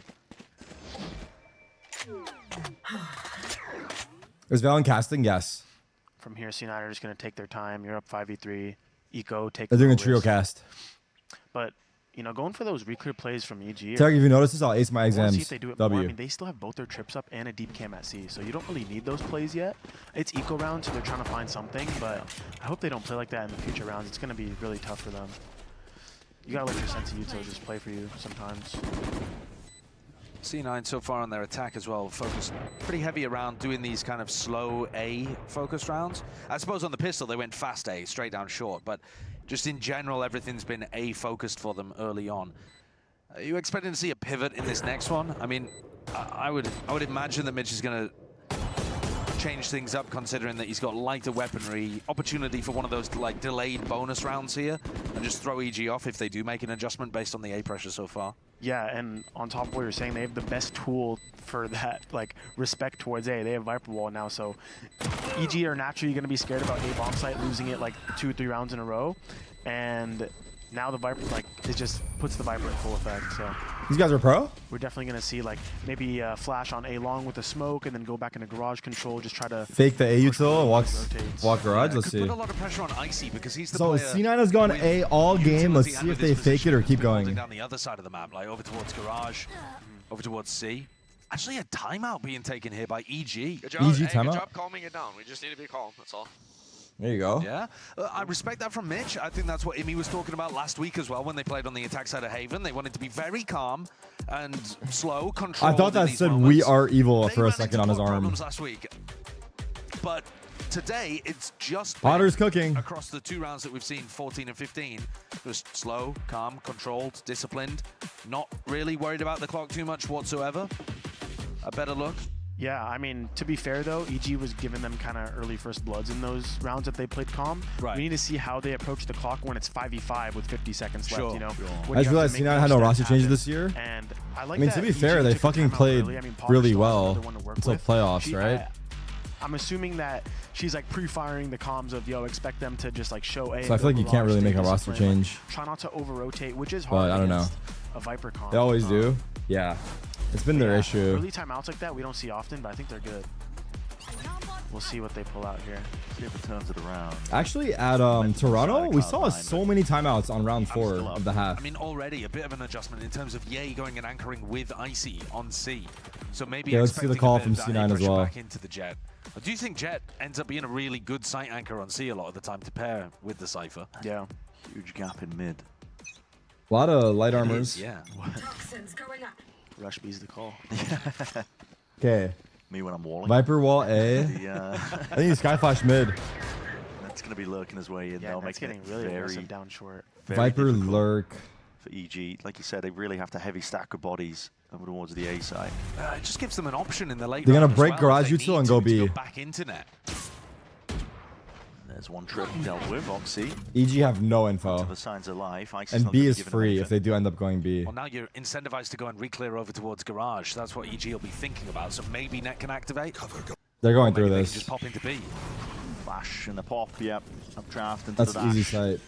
Is Valen casting? Yes. From here, C9 are just going to take their time. You're up 5v3. Eco, take They're doing a no trio risk. cast. But, you know, going for those reclear plays from EG. Tarek, if you notice this, I'll ace my I wanna see exams. if they do it more. I W. mean, they still have both their trips up and a deep cam at C, so you don't really need those plays yet. It's eco round, so they're trying to find something, but I hope they don't play like that in the future rounds. It's going to be really tough for them. You got to let your sense of util just play for you sometimes. C9 so far on their attack as well, focused pretty heavy around doing these kind of slow A focused rounds. I suppose on the pistol they went fast A, straight down short, but just in general everything's been A focused for them early on. Are you expecting to see a pivot in this next one? I mean, I would imagine that Mitch is going to change things up, considering that he's got lighter weaponry, opportunity for one of those like delayed bonus rounds here, and just throw EG off if they do make an adjustment based on the A pressure so far. Yeah, and on top of what you're saying, they have the best tool for that, like, respect towards A. They have Viper Wall now, so EG are naturally going to be scared about A bomb site losing it like 2 or 3 rounds in a row, and now the Viper, like, it just puts the Viper in full effect, so These guys are pro? we're definitely going to see, like, maybe a flash on A long with a smoke and then go back into garage control, just try to Fake the A push util and rotates. walk garage. Yeah, Let's could see. put a lot of pressure on Icy because he's the So player C9 has gone with A all game. Let's utility see and if with they his fake it position or who's keep been holding going. down the other side of the map, like over towards garage, over towards C. Actually, a timeout being taken here by EG. Good job. EG Hey, timeout? good job calming it down. We just need to be calm. That's all. There you go. Yeah, I respect that from Mitch. I think that's what Imi was talking about last week as well when they played on the attack side of Haven. They wanted to be very calm and slow, controlled. I thought in that these said moments. we are evil They for a ran second into on his pot arm. problems last week, but today it's just Potter's been cooking. across the 2 rounds that we've seen, 14 and 15. Just slow, calm, controlled, disciplined, not really worried about the clock too much whatsoever. A better look. Yeah, I mean, to be fair though, EG was giving them kind of early first bloods in those rounds that they played calm. Right. We need to see how they approach the clock when it's 5v5 with 50 seconds Sure. left, you know? I just realized C9 had no roster changes this year. And I like I mean, that to be EG fair, they took the fucking timeout played early. I mean, Potter really still has well another one to work until with. playoffs, right? I'm assuming that she's like pre-firing the comms of, yo, expect them to just like show A. So I feel like you can't really make a roster change. Try not to over-rotate, which is hard But I don't know. against a Viper comp. They always do. Yeah. It's been their Yeah, issue. Early timeouts like that we don't see often, but I think they're good. We'll see what they pull out here. See if it turns it around. Actually, at Toronto, we saw so many timeouts on round 4 of the half. I mean, already a bit of an adjustment in terms of Ye going and anchoring with Icy on C. So maybe Yeah, let's see the expecting call a bit from of that C9 as pressure well. back into the Jet. I do think Jet ends up being a really good site anchor on C a lot of the time to pair with the Cypher. Yeah. Huge gap in mid. A lot of light It armors. is, yeah. Rush B's the call. Okay. Me when I'm walling. Viper wall A. The, I think he's Skyflash mid. that's going to be lurking his way in. Yeah, They'll that's make getting it really very, aggressive down short. very Viper difficult lurk. for EG. Like you said, they really have to heavy stack of bodies over towards the A side. It just gives them an option in the late They're gonna round as break well garage if they util need and to go to B. back into net. There's one trip dealt with, Oxy. EG have no To info. the signs of life. Icy's And not B gonna is give them free anything. if they do end up going B. Well, now you're incentivized to go and re-clear over towards garage. That's what EG will be thinking about. So maybe net can activate. They're going Maybe through they can this. just pop into B. flash and the pop. Yep, updraft into That's the dash. easy sight.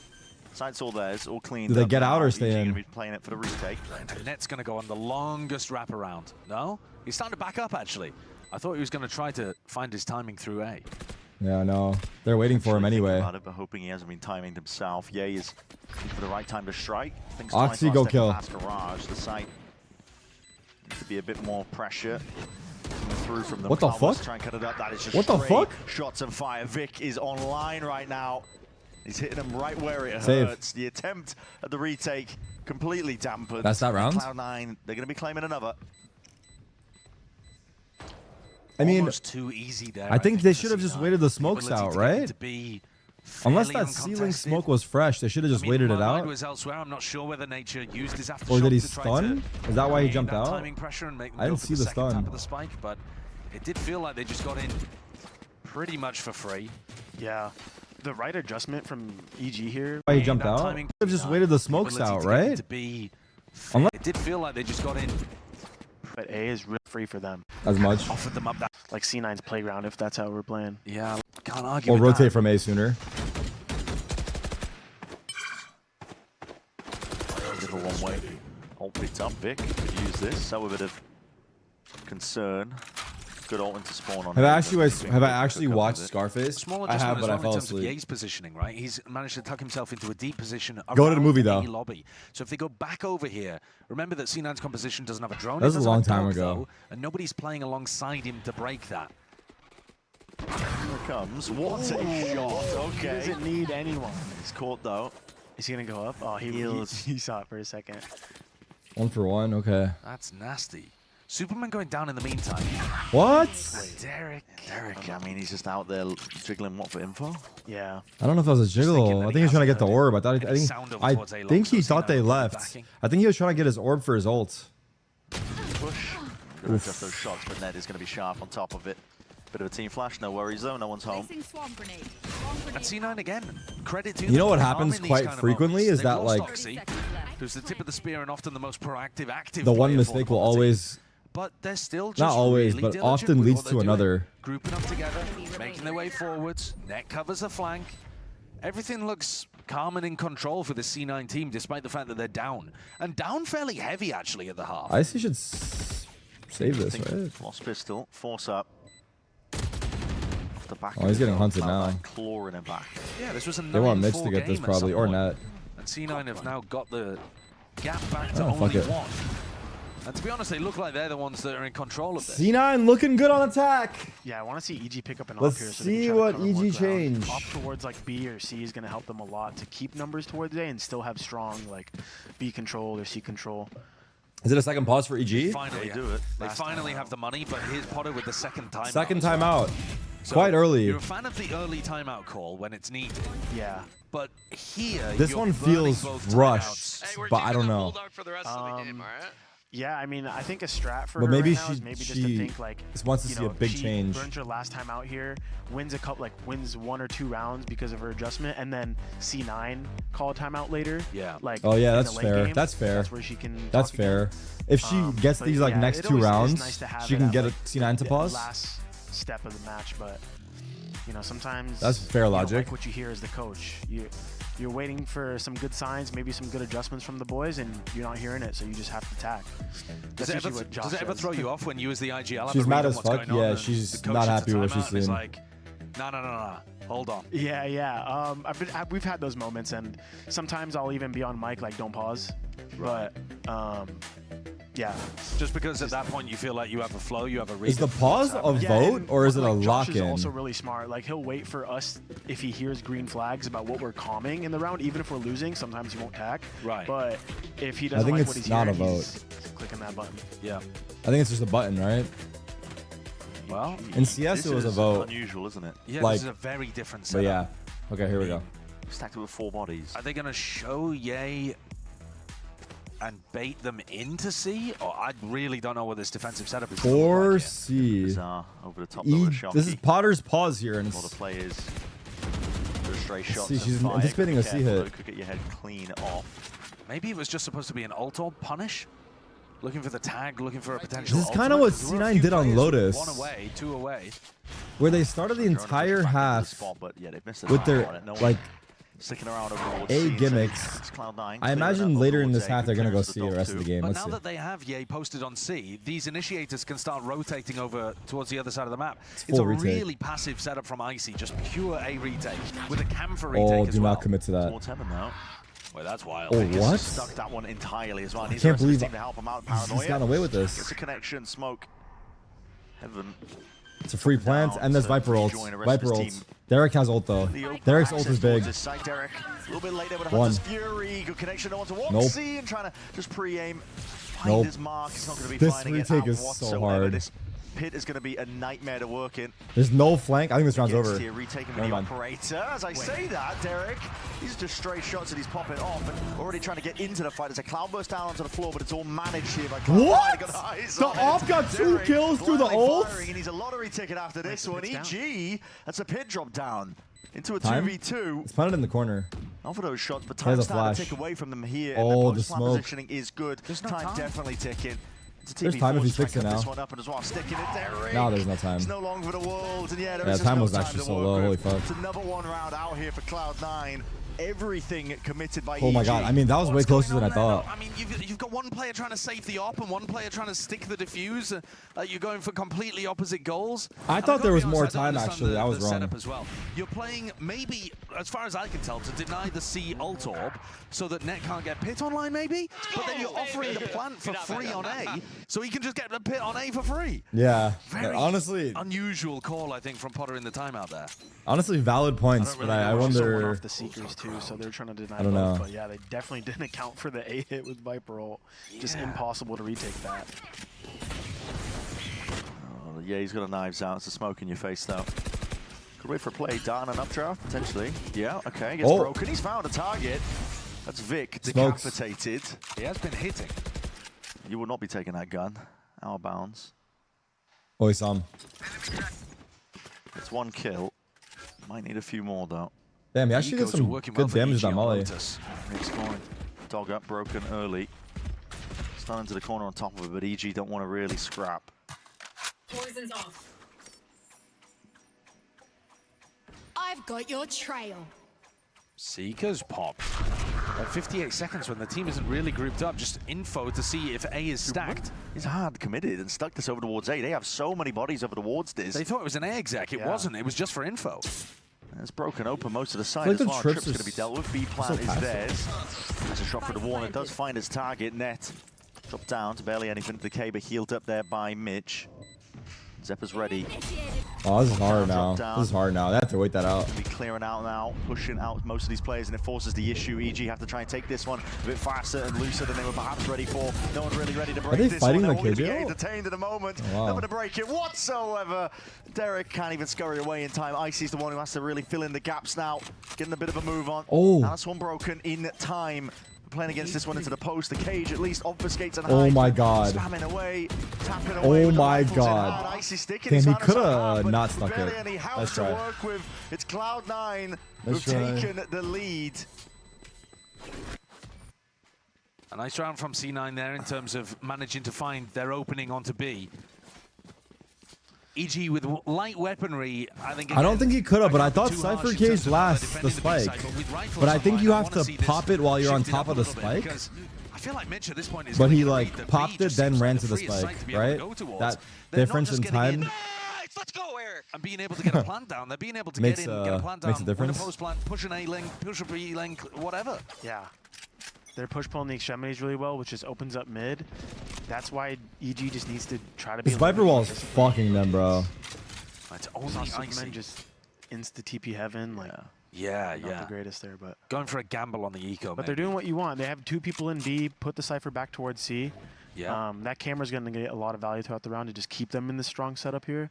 Sight's all theirs, all clean. Do they get out or stay in? Gonna be playing it for the retake. And Net's going to go on the longest wraparound. No? He's starting to back up, actually. I thought he was going to try to find his timing through A. Yeah, no. They're waiting for him anyway. About it, but hoping he hasn't been timing himself. Ye is looking for the right time to strike. Thinks Oxy, twice go last kill. past Garage. The site needs to be a bit more pressure coming through from the What the Powers. fuck? Try and cut it up. That is just What the straight fuck? shots and fire. Vic is online right now. He's hitting him right where it Save. hurts. The attempt at the retake completely dampened. That's that round? Cloud9, they're going to be claiming another. I mean, Almost too easy there. I think they for should have just C9. waited the The smokes ability out, to get him right? to be Unless fairly that ceiling uncontested. smoke was fresh, they should have just I mean, waited my it mind out. was elsewhere. I'm not sure whether Nature used his aftershock Or did he to try stun? to Is that why he gain jumped that out? timing pressure and make them I go didn't for see the second stun. tap of the spike, but it did feel like they just got in pretty much for free. Yeah. The right adjustment from EG here. Why he Gained jumped that out? timing- Should have just No, waited the the smokes ability out, to get him right? to be Unless- it did feel like they just got in, But A is real free for them. As much. offered them up that. Like C9's playground if that's how we're playing. Yeah, can't argue. Or with rotate that. from A sooner. Little one way. Ult picked up. Vic could use this. So a bit of concern. Good ult into spawn on. Have I him, but actually Vic actually could come watched with it. Scarface? Small I adjustment have, as but well I fell in terms of asleep. Ye's positioning, right? He's managed to tuck himself into a deep position Go to the around movie, the though. A lobby. So if they go back over here, remember that C9's composition doesn't have a drone. That was it a doesn't long have time dog, ago. though, and nobody's playing alongside him to break that. Here it comes. What a shot. He Okay. doesn't need anyone. He's caught though. Is he gonna go up? Oh, he saw it for a second. 1 for 1, okay. That's nasty. Superman going down in the meantime. What? Derek. I mean, he's just out there jiggling what for info? Yeah. I don't know if that was a thinking jiggle. that I he think he was trying to get hasn't the heard orb. any sound over towards A I long, think he so thought C9 they will be left. backing. I think he was trying to get his orb for his ult. Push. Gonna adjust those shots, but Ned is going to be sharp on top of it. Bit of a team flash, no worries though, no one's home. Placing swarm grenade. Swarm And grenade. C9 again. Credit to You know them. what They happens arm in these quite kind of frequently moments. is They've that, lost like, 30 Oxy, seconds left. who's the tip of the spear and often the most proactive, active The one player for mistake the will quality. always, But they're still just not always, really but diligent often with leads what to they're doing. another. Grouping up together, making their way forwards. Net covers the flank. Everything looks calm and in control for the C9 team, despite the fact that they're down. And down fairly heavy, actually, at the half. Icy should save this, Think right? lost pistol, force up. Off the back Oh, he's of getting it, hunted Cloud9 now. clawing him back. Yeah, this was a 9-4 They want Mitch to get this game at probably, some or point. Net. And C9 have now got the gap back to Oh, fuck only it. one. And to be honest, they look like they're the ones that are in control of this. C9 looking good on attack. Yeah, I want to see EG pick up an Let's op here. So see they can try to what cover more EG ground. change. Up towards like B or C is going to help them a lot to keep numbers towards A and still have strong like B control or C control. Is it a second pause for EG? Finally, They do it. They Last finally time have the money, but here's Potter with the second timeout. Second as well. timeout. So Quite early. You're a fan of the early timeout call when it's needed, Yeah. but here This you're one burning feels both rushed. timeouts. Hey, we're But I keeping don't the know. Bulldog for the rest of the game, all right? Yeah, I mean, I think a strat for But her maybe right now is she- maybe just she to think like just wants to you see a know, big she change. burns her last time out here, wins a couple, like wins 1 or 2 rounds because of her adjustment, and then C9 call a timeout later. Yeah. Like Oh, yeah, in that's the late fair. game, That's fair. That's where she can. That's talk again. fair. If she gets But these like yeah, next it 2 always is rounds, nice to have she it can at, get a like, C9 to the pause. last step of the match, but you know sometimes That's fair you don't logic. like what you hear as the coach. You're waiting for some good signs, maybe some good adjustments from the boys, and you're not hearing it, so you just have to attack. Does That's it usually ever, what Josh does it ever says. throw you off when you as the IGL have She's a mad read on as what's fuck. going on Yeah, and she's the coach not hits happy a with what she's timeout and is seeing. like, no, hold on. Yeah. We've had those moments, and sometimes I'll even be on mic like, "Don't pause," but yeah. Just because at that point you feel like you have a flow, you have a read. Is the pause a Yeah, vote and, or is it a like, Josh is lock-in? also really smart. Like he'll wait for us if he hears green flags about what we're calming in the round, even if we're losing. Sometimes he won't tack. Right. But if he doesn't think like it's what he's not a hearing, vote. he's clicking that button. Yeah. I think it's just a button, right? Well, In CS, This it was a is vote. unusual, isn't it? yeah, Like- this is a very different But setup. yeah. Okay, here we go. Stacked with 4 bodies. Are they going to show Ye and bait them into C? Or I really don't know what this defensive setup is. gonna look For like yet. C. Bizarre over the top though with Shocky. This is Potter's pause here, and A lot of it's, players. There's stray shots. see, and she's fire. anticipating Be a C careful, hit. though, could get your head clean off. Maybe it was just supposed to be an ult or punish? Looking for the tag, looking for a potential. This is kind of what ultimate. There were a C9 few did on players with Lotus. 1 away, 2 away. Where they started the entire half spot, but yeah, they've missed the with time their on it. No one like sticking around over towards A C, gimmicks. it's Cloud9 I imagine clearing up later over in this towards A, half they're gonna go clears see the the rest of the top game. But Let's now see. that they have Ye posted on C, these initiators can start rotating over towards the other side of the map. It's full a retake. really passive setup from Icy, just pure A retake with a cam for retake Oh, as do well. not commit to that. towards heaven now. Well, that's wild. Oh, Vegas what? just stuck that one entirely as well. I Needs can't the rest of his believe team to help him out. he's Paranoia gotten away with gets this. a connection. Smoke. Heaven. It's a free plant, down and there's to Viper ult. rejoin the rest Viper of ult. his team. Derek has ult though. The open Derek's ult access is big. towards his side. Derek a little bit later with a One. Hunter's Fury. Good connection. No one to walk Nope. C and trying to just pre-aim. Find Nope. his mark. He's not going to be This finding it retake out is so whatsoever. hard. This pit is going to be a nightmare to work in. There's no flank. I think this round's Gets over. here, retaking with Never the mind. operator. As I say that, Derek, these are just stray shots and he's popping off and already trying to get into the fight. There's a cloudburst down onto the floor, but it's all managed here by Cloud9. What? Got eyes The on op it. got 2 Derek kills through the blindly ult? firing, and he's a lottery ticket after this one. it's EG, that's a pit drop down into a Time? 2v2. It's planted in the corner. Not for those shots, but He has time's a starting to flash. tick away from them here. Oh, and the their post-plant smoke. positioning is good. There's no time time. definitely ticking. It's a There's time if TP4 he to try sticks and it cut now. this one up and as well, sticking it there. No, there's no time. It's no longer for the world, and yeah, there Yeah, is just time no was time actually to so work low. with. Holy fuck. It's another one round out here for Cloud9. Everything committed by Oh my EG. god. I mean, that was way What's closer going than I on there, thought. though? I mean, you've got one player trying to save the op and one player trying to stick the defuse. You're going for completely opposite goals. I And thought I've there gotta was be more honest, I don't time, understand actually. I was the wrong. setup as well. You're playing maybe, as far as I can tell, to deny the C ult orb so that Net can't get pit online, maybe. But then you're offering the plant for free on A, so he can just get the pit on A for free. Yeah. Very Honestly, unusual call, I think, from Potter in the timeout there. honestly, valid points, but I Also one wonder. off the Seekers too, so they're trying to deny I don't both. know. But yeah, they definitely didn't account for the A hit with Viper ult. Just impossible to retake that. Oh, yeah, he's got a knives out. It's a smoke in your face, though. Could wait for a play. Down and updraft, potentially. Yeah, okay. Gets broken. He's found a target. That's Vic, Smokes. decapitated. He has been hitting. You will not be taking that gun. Out of bounds. Oh, he saw him. It's 1 kill. Might need a few more, though. Damn, he actually did Ecos are some working well good for damage EG on on Molly. Lotus. Nick's going. Dog up, broken early. Stun into the corner on top of it, but EG don't want to really scrap. Poison's off. I've got your trail. Seekers pop. At 58 seconds when the team isn't really grouped up, just info to see if A is stacked. He's hard committed and stuck this over towards A. They have so many bodies over towards this. They thought it was an A exec. It wasn't. It was just for info. And it's broken open most of the side like as the well. trips Trip's going to be is dealt with. B plant is passive. theirs. That's a shot for the wall, and it does find his target. Net dropped down to barely anything to the K, but healed up there by Mitch. Zeppa's ready. Oh, this is hard now. Down. This is hard now. They have to wait that out. Be clearing out now, pushing out most of these players, and it forces the issue. EG have to try and take this one a bit faster and looser than they were perhaps ready for. No one's really ready to break they this fighting one. the They're all gonna be KJ? detained in a moment. Oh, wow. Not going to break it whatsoever. Derek can't even scurry away in time. Icy's the one who has to really fill in the gaps now, getting a bit of a move on. Oh. Now that's one broken in time. Playing against this one into the post. The cage at least obfuscates and Oh hides. my god. Spamming away, tapping Oh away with the my rifles in God. hand. Icy sticking Damn, his he hand coulda hard, but not stuck barely it. any house Let's to try. work with. It's Cloud9 Let's who've try. taken the lead. A nice round from C9 there in terms of managing to find their opening onto B. EG with light weaponry, I think. I don't think he could have, but I thought too harsh Cypher in Cage terms of lasts defending the B side, spike. but with rifles But I think online, you I have wanna to see this pop it while you're on shifted top up of a the little bit, spike. because I feel like Mitch at this point is But really he gonna like read that popped B it, just then seems ran like to the freest spike, site to be able right? to go towards. That They're not difference just in getting time. Nice, let's go, Eric. and being able to get a plant down. They're being able to Makes, get in, get a plant down, makes a win a difference. post plant, push an A link, push a B link, whatever. Yeah. They're push pulling the extremities really well, which just opens up mid. That's why EG just needs to try to be. This Viper wall is fucking them, bro. It's Saw only Superman Icy. just insta TP heaven, like Yeah, not yeah. the greatest there, but Going for a gamble on the eco, they're doing what you want. They have 2 people in B, put the Cypher back towards C. Yeah. That camera's going to get a lot of value throughout the round to just keep them in this strong setup here.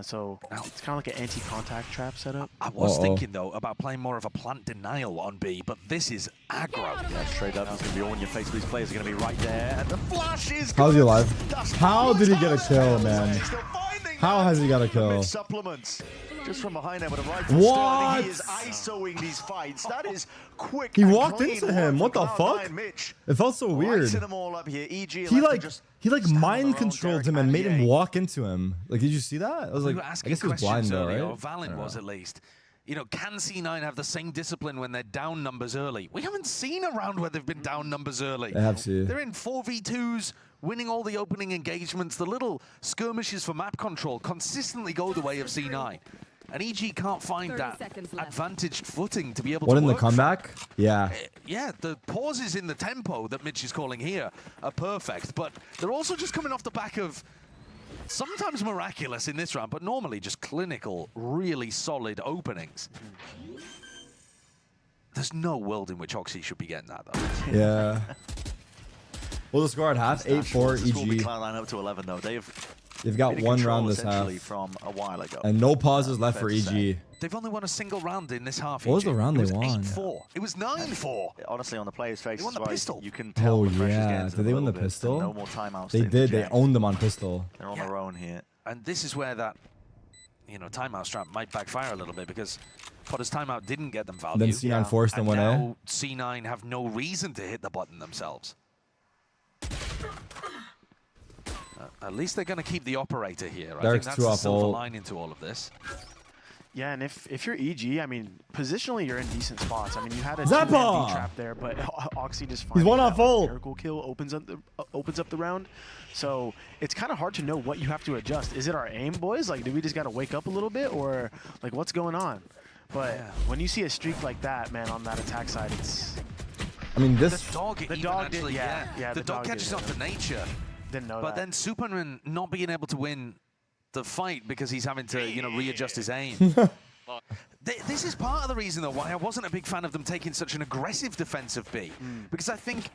So it's kind of like an anti-contact trap setup. I was thinking, though, about playing more of a plant denial on B, but this is aggro. Yeah, straight up, he's going to be all in your face. These players are going to be right there. And the flash is How's he good. alive? That's How did he get a kill, He's man? still finding How that. has he got a kill? Mid supplements. just from behind there with a right. What? He is ISOing these fights. That is quick. He and walked clean into work him. from What the Cloud9. fuck? Mitch It felt so weird. lighting them all up here. EG He left to like just he like stand on mind their own. controlled Derek him and made him Andier. walk into him. Like, did you see that? I was We like, were I asking guess he was blind questions though, earlier, right? or Valin was at least. You know, can C9 have the same discipline when they're down numbers early? We haven't seen a round where they've been down numbers early. They have to. They're in 4v2s, winning all the opening engagements. The little skirmishes for map control consistently go the way of C9. And EG can't find 30 that seconds left. advantaged footing to be able What to in the work from. comeback? Yeah. Yeah, the pauses in the tempo that Mitch is calling here are perfect, but they're also just coming off the back of sometimes miraculous in this round, but normally just clinical, really solid openings. There's no world in which Oxy should be getting that, though. Yeah. Well, the score at half, 8-4 This will be EG. Cloud9 up to 11 though. They've got been in one control round this half. essentially from a while ago. And no pauses left fair for to say. EG. They've only won a single round in this half. What was EG. the round It they was won? 8-4. It was 9-4. Honestly, on the player's face, They won the as well, pistol. you can tell Oh the pressure's yeah. getting to Did they them a win the little bit, pistol? and no more timeouts. They to did. They interject. owned them on pistol. They're on Yeah. their own here. And this is where that, you know, timeout strap might backfire a little bit because Potter's timeout didn't get them value. Then C9 forced them and 1A. now C9 have no reason to hit the button themselves. At least they're going to keep the operator here. I Derek's think two that's the off silver ult. lining to all of this. Yeah, and if you're EG, I mean, positionally you're in decent spots. I mean, you had a Zappa! 2-man B trap there, but Oxy just finds one that, off ult. miracle kill opens up the round. So it's kind of hard to know what you have to adjust. Is it our aim, boys? Like, do we just got to wake up a little bit, or like what's going on? But when you see a streak like that, man, on that attack side, it's I mean, The this. dog, The even dog did- actually, yeah, the the dog dog catches did, off to nature. didn't know But that. then Superman not being able to win the fight because he's having to, you know, readjust his aim. This is part of the reason, though, why I wasn't a big fan of them taking such an aggressive defensive B. Because I think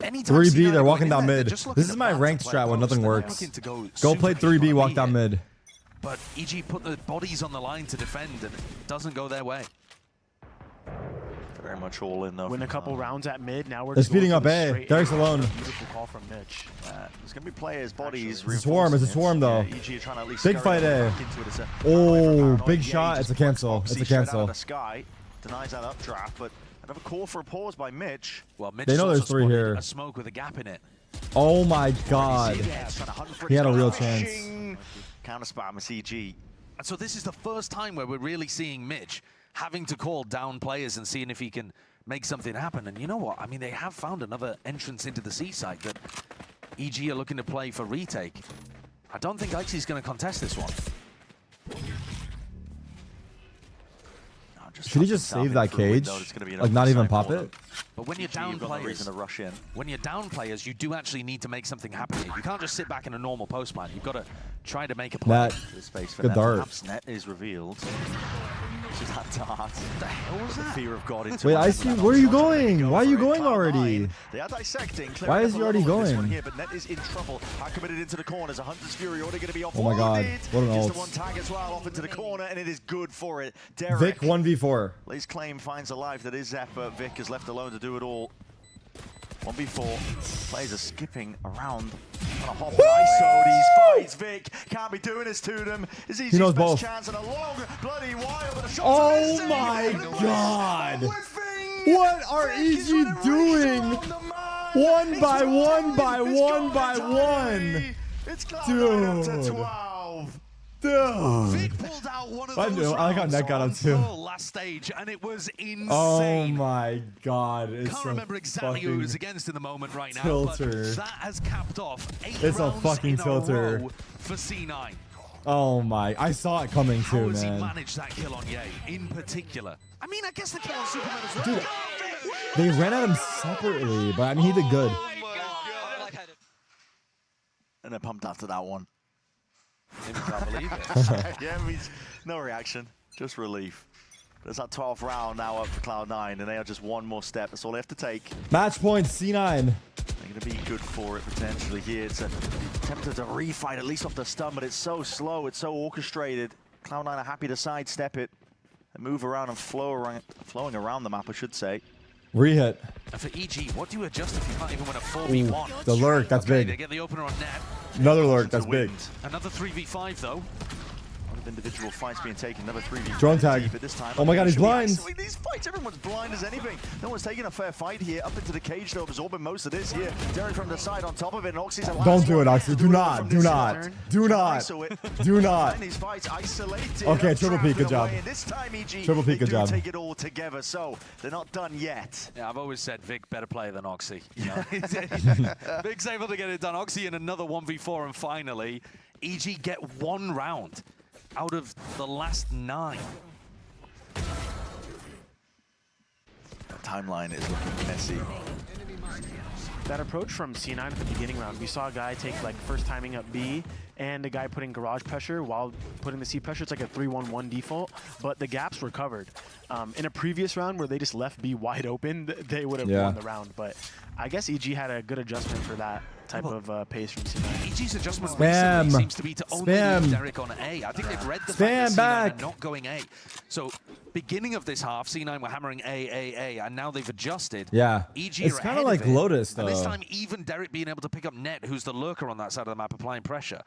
anytime 3B, C9 they're are walking in down there, they're mid. just looking This is to my plan to ranked play strat when post. nothing They're not works. looking to go Go super play deep 3B, on walk B down here. mid. But EG put the bodies on the line to defend, and it doesn't go their way. Very much all in though. Win a from couple Cloud9. rounds at mid. Now we're They're just going speeding for up the A. straight Derek's A. alone. Beautiful call from Mitch. There's going to be players' bodies. Actually, It's a swarm, it's a swarm, though. Yeah, EG are trying to at least Big scurry fight their A. way back into it. It's a Oh, paranoid big EA shot. just It's a cancel. puts It's a Oxy straight out cancel. of the sky, denies that updraft, but another call for a pause by Mitch. Well, Mitch They know also there's three spotted here. a smoke with a gap in it. Oh my god. Yeah, trying to hunt for He had a real fishing. chance. Counter spam a CG. And so this is the first time where we're really seeing Mitch having to call down players and seeing if he can make something happen. And you know what? I mean, they have found another entrance into the seaside that EG are looking to play for retake. I don't think Ixie's going to contest this one. Should he just save that cage? Like, not even pop it? But when you're down You've got no reason players, to rush in. when you're down players, you do actually need to make something happen here. You can't just sit back in a normal post plan. You've got to try to make a play. That. This space for Good them. dart. Perhaps net is revealed. This is that dart. What the hell was The that? fear of God into Wait, one I of see. them. Where are you Not trying to going? go Why are for you it. going Cloud9, already? They are dissecting. Why is he already This one going? here, but net is in trouble. Are committed into the corners. A Hunter's Fury already going to be offloaded. Oh my god. What an Just ult. the one tag as well off into the corner, and it is good for it. Derek. Vic 1v4. His claim finds a life that is Zephyr. Vic is left alone to do it all. 1v4. Players are skipping around. On a hop and ISO these fights. Vic can't be doing this to them. Is He knows best both. chance and a long bloody while, but a shot Oh missing. my And a god. whiffing. What are Vic is EG on a race doing? around the man. One It's by tied. one by It's one gone by entirely. one. It's Cloud9 up to Dude. 12. Dude. Vic pulled out one of I those knew. I like how rounds Net got him on too. full last stage, and it was insane. Oh my god. It's Can't a remember exactly who it was fucking- against in the moment right now, tilter. but that has capped off 8 It's a rounds fucking in tilter. a row for C9. Oh my. I saw it coming How too, has he man. managed that kill on Ye in particular? I mean, I guess the kill on Superman as well. Dude, they ran at him separately, but I mean, he did good. And they're pumped after that one. Maybe can't believe it. Yeah, no reaction, just relief. There's that 12th round now up for Cloud9, and they are just one more step. That's all they have to take. Match point C9. They're going to be good for it potentially here. It's attempted to refight at least off the stun, but it's so slow, it's so orchestrated. Cloud9 are happy to sidestep it and move around and flowing around the map, I should say. Rehit. And for EG, what do you adjust if you can't even win a 4v1? The lurk, that's Okay, big. they get the opener on net. Another lurk, that's To big. wind. Another 3v5 though. individual fights being taken. Another 3v3 Drone tag. but this time. Oh my God, he's blind. These fights, everyone's blind as anything. No one's taking a fair fight here. Up into the cage, though, absorbing most of this here. Derek from the side on top of it, and Oxy's the last Don't do one. it, Oxy. Do not. Do not. Do not. Do not. These fights isolated. Okay, triple peek. Good job. And this time, EG, Triple peek. Good job. Take it all together, so they're not done yet. Yeah, I've always said Vic better play than Oxy. You know? Vic's able to get it done. Oxy in another 1v4, and finally, EG get 1 round out of the last 9. The timeline is looking messy. That approach from C9 at the beginning round, we saw a guy take like first timing up B and a guy putting garage pressure while putting the C pressure. It's like a 3-1-1 default, but the gaps were covered. In a previous round where they just left B wide open, they would have won the round. But I guess EG had a good adjustment for that type of pace from C9. EG's adjustment Spam. recently seems to be to only Spam. leave Derek on A. I think they've read the Spam fact that C9 back. are not going A. So beginning of this half, C9 were hammering A, and now they've adjusted. Yeah. EG It's are kind ahead of like it. Lotus, though. And this time, even Derek being able to pick up Net, who's the lurker on that side of the map, applying pressure.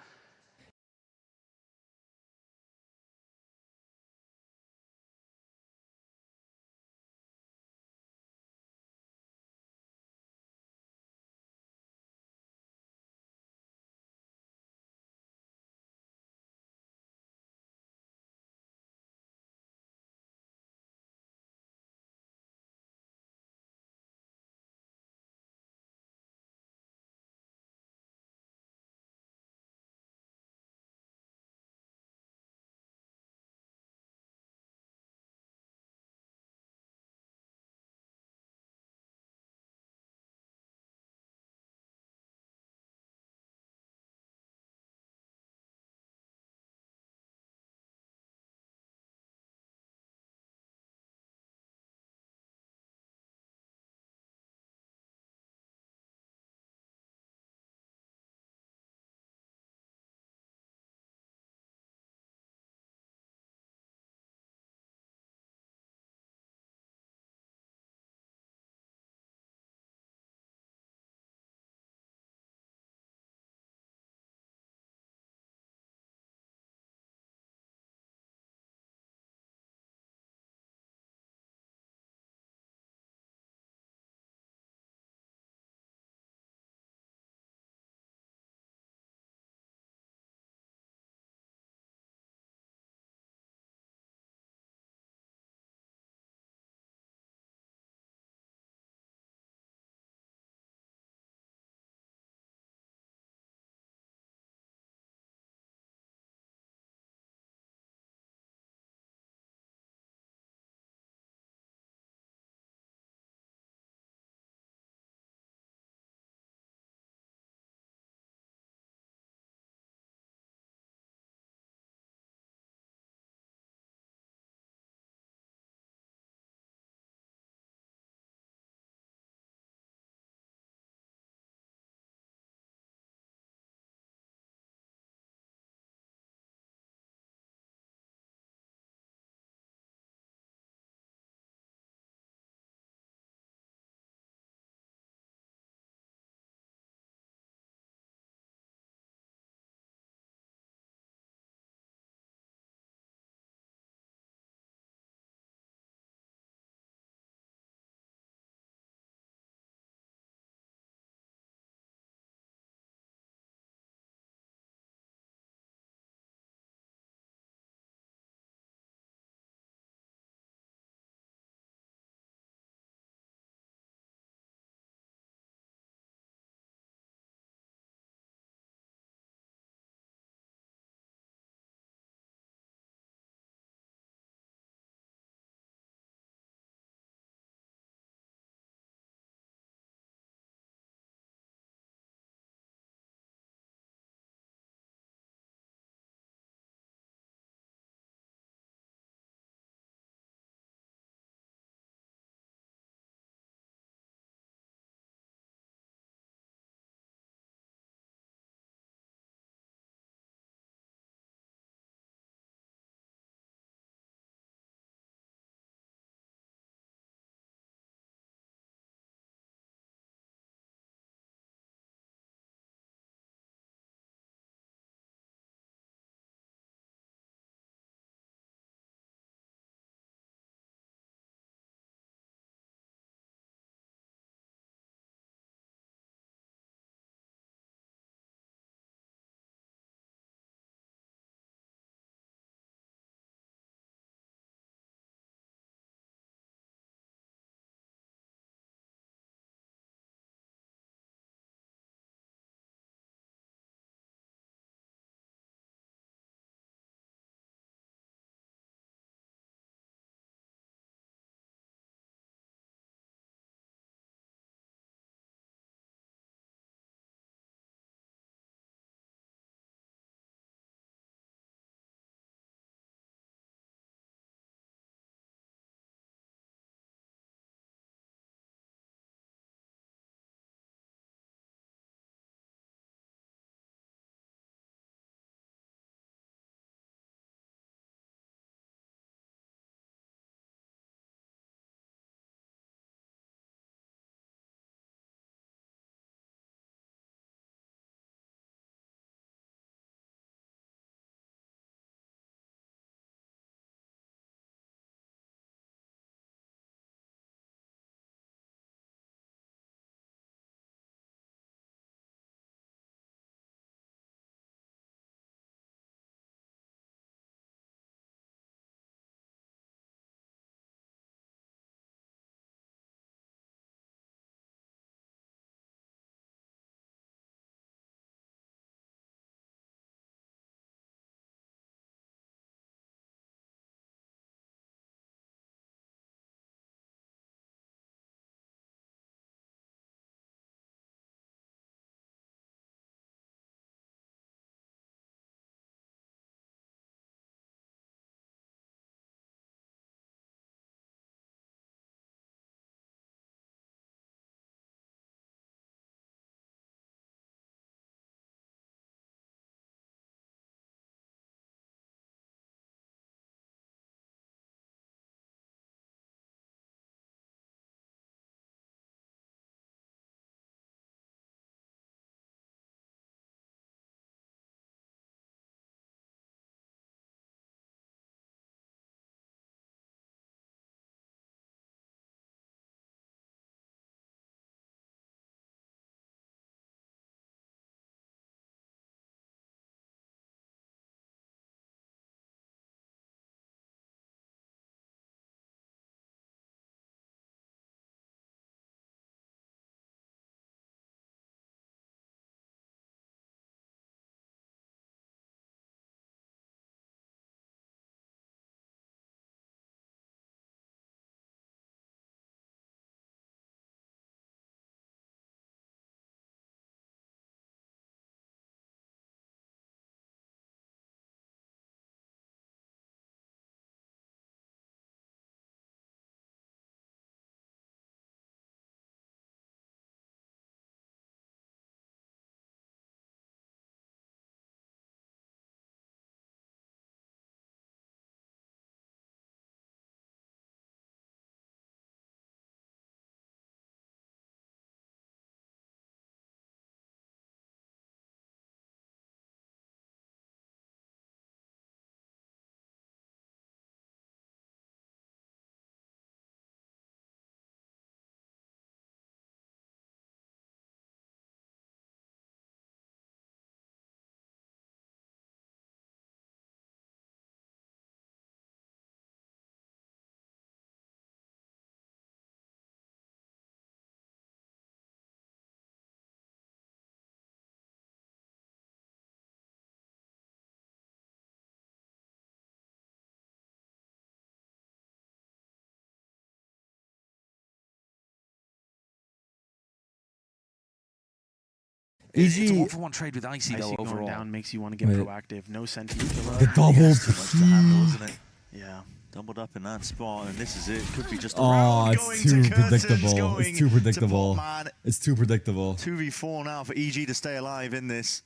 It's a EG. 1-for-1 trade with Icy, though, Icy going overall. down makes you want to get Wait. proactive. No senti killer. The double Too much to handle, P. isn't it? Yeah. Doubled up in that spot, and this is it. Could be just a Oh, round it's going too to Curtis, predictable. going It's too to predictable. Botman. It's too predictable. 2v4 now for EG to stay alive in this.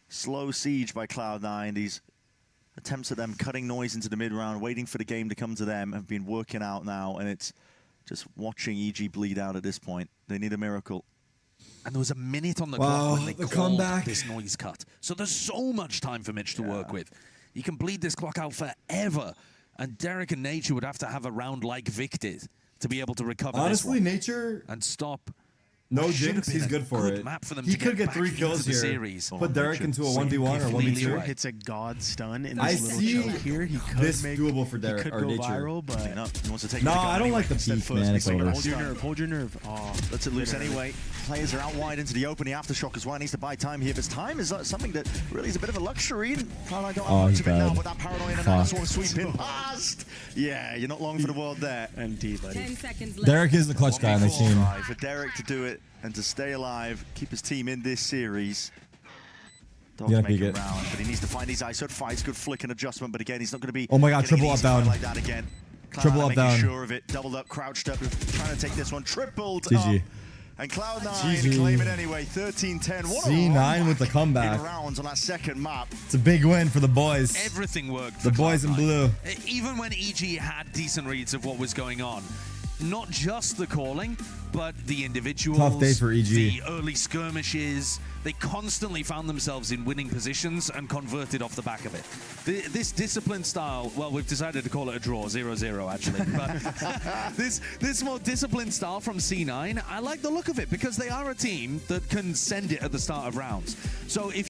Slow siege by Cloud9. These attempts at them cutting noise into the mid-round, waiting for the game to come to them, have been working out now, and it's just watching EG bleed out at this point. They need a miracle. And there was a minute on the Wow, clock when they the called comeback. this noise cut. So there's so much time for Mitch to work with. You can bleed this clock out forever. And Derek and Nature would have to have a round like Vic did to be able to recover Honestly, this one Nature, and stop. no What should have jinx, been he's a good for good it. map for them He to could get get 3 back kills into the here. series. Put Derek into a So 1v1 or completely 1v2. right. Hits a god stun in I this little see choke here. He could this make, doable for he Derek could or go Nature. viral, but Clean up. He wants to take No, the gun I don't anyway. like the Instead peak, first, man. It's makes it over. hold your nerve. Hold your nerve. Oh, Lets it loose literally. anyway. Players are out wide into the open. The aftershock as well. Needs to buy time here. But time is something that really is a bit of a luxury. Cloud9 don't have Oh, much he's of it now, bad. but that paranoia and Fuck. another sort of sweeping past. Yeah, you're not long for the world there. MT, buddy. 10 seconds left. Derek is the clutch guy on the 1v4 team. drive for Derek to do it and to stay alive, keep his team in this series. Dog's gonna making peek it. round, but he needs to find his ISO fights. Good flick and adjustment, but again, he's not going to be. Oh my God, getting triple an up easy fight down. like that again. Triple Cloud9 up making down. sure of it. Doubled up, crouched up, trying to take this one. Tripled GG. up. And Cloud9 GG. claim it anyway. 13-10. What a C9 run with the back comeback. in rounds on that second map. It's a big win for the boys. Everything worked. The for boys in Cloud9. blue. Even when EG had decent reads of what was going on, not just the calling, but the individuals. Tough day for EG. The early skirmishes. They constantly found themselves in winning positions and converted off the back of it. This disciplined style, well, we've decided to call it a draw, 0-0 actually. But this more disciplined style from C9, I like the look of it because they are a team that can send it at the start of rounds. So if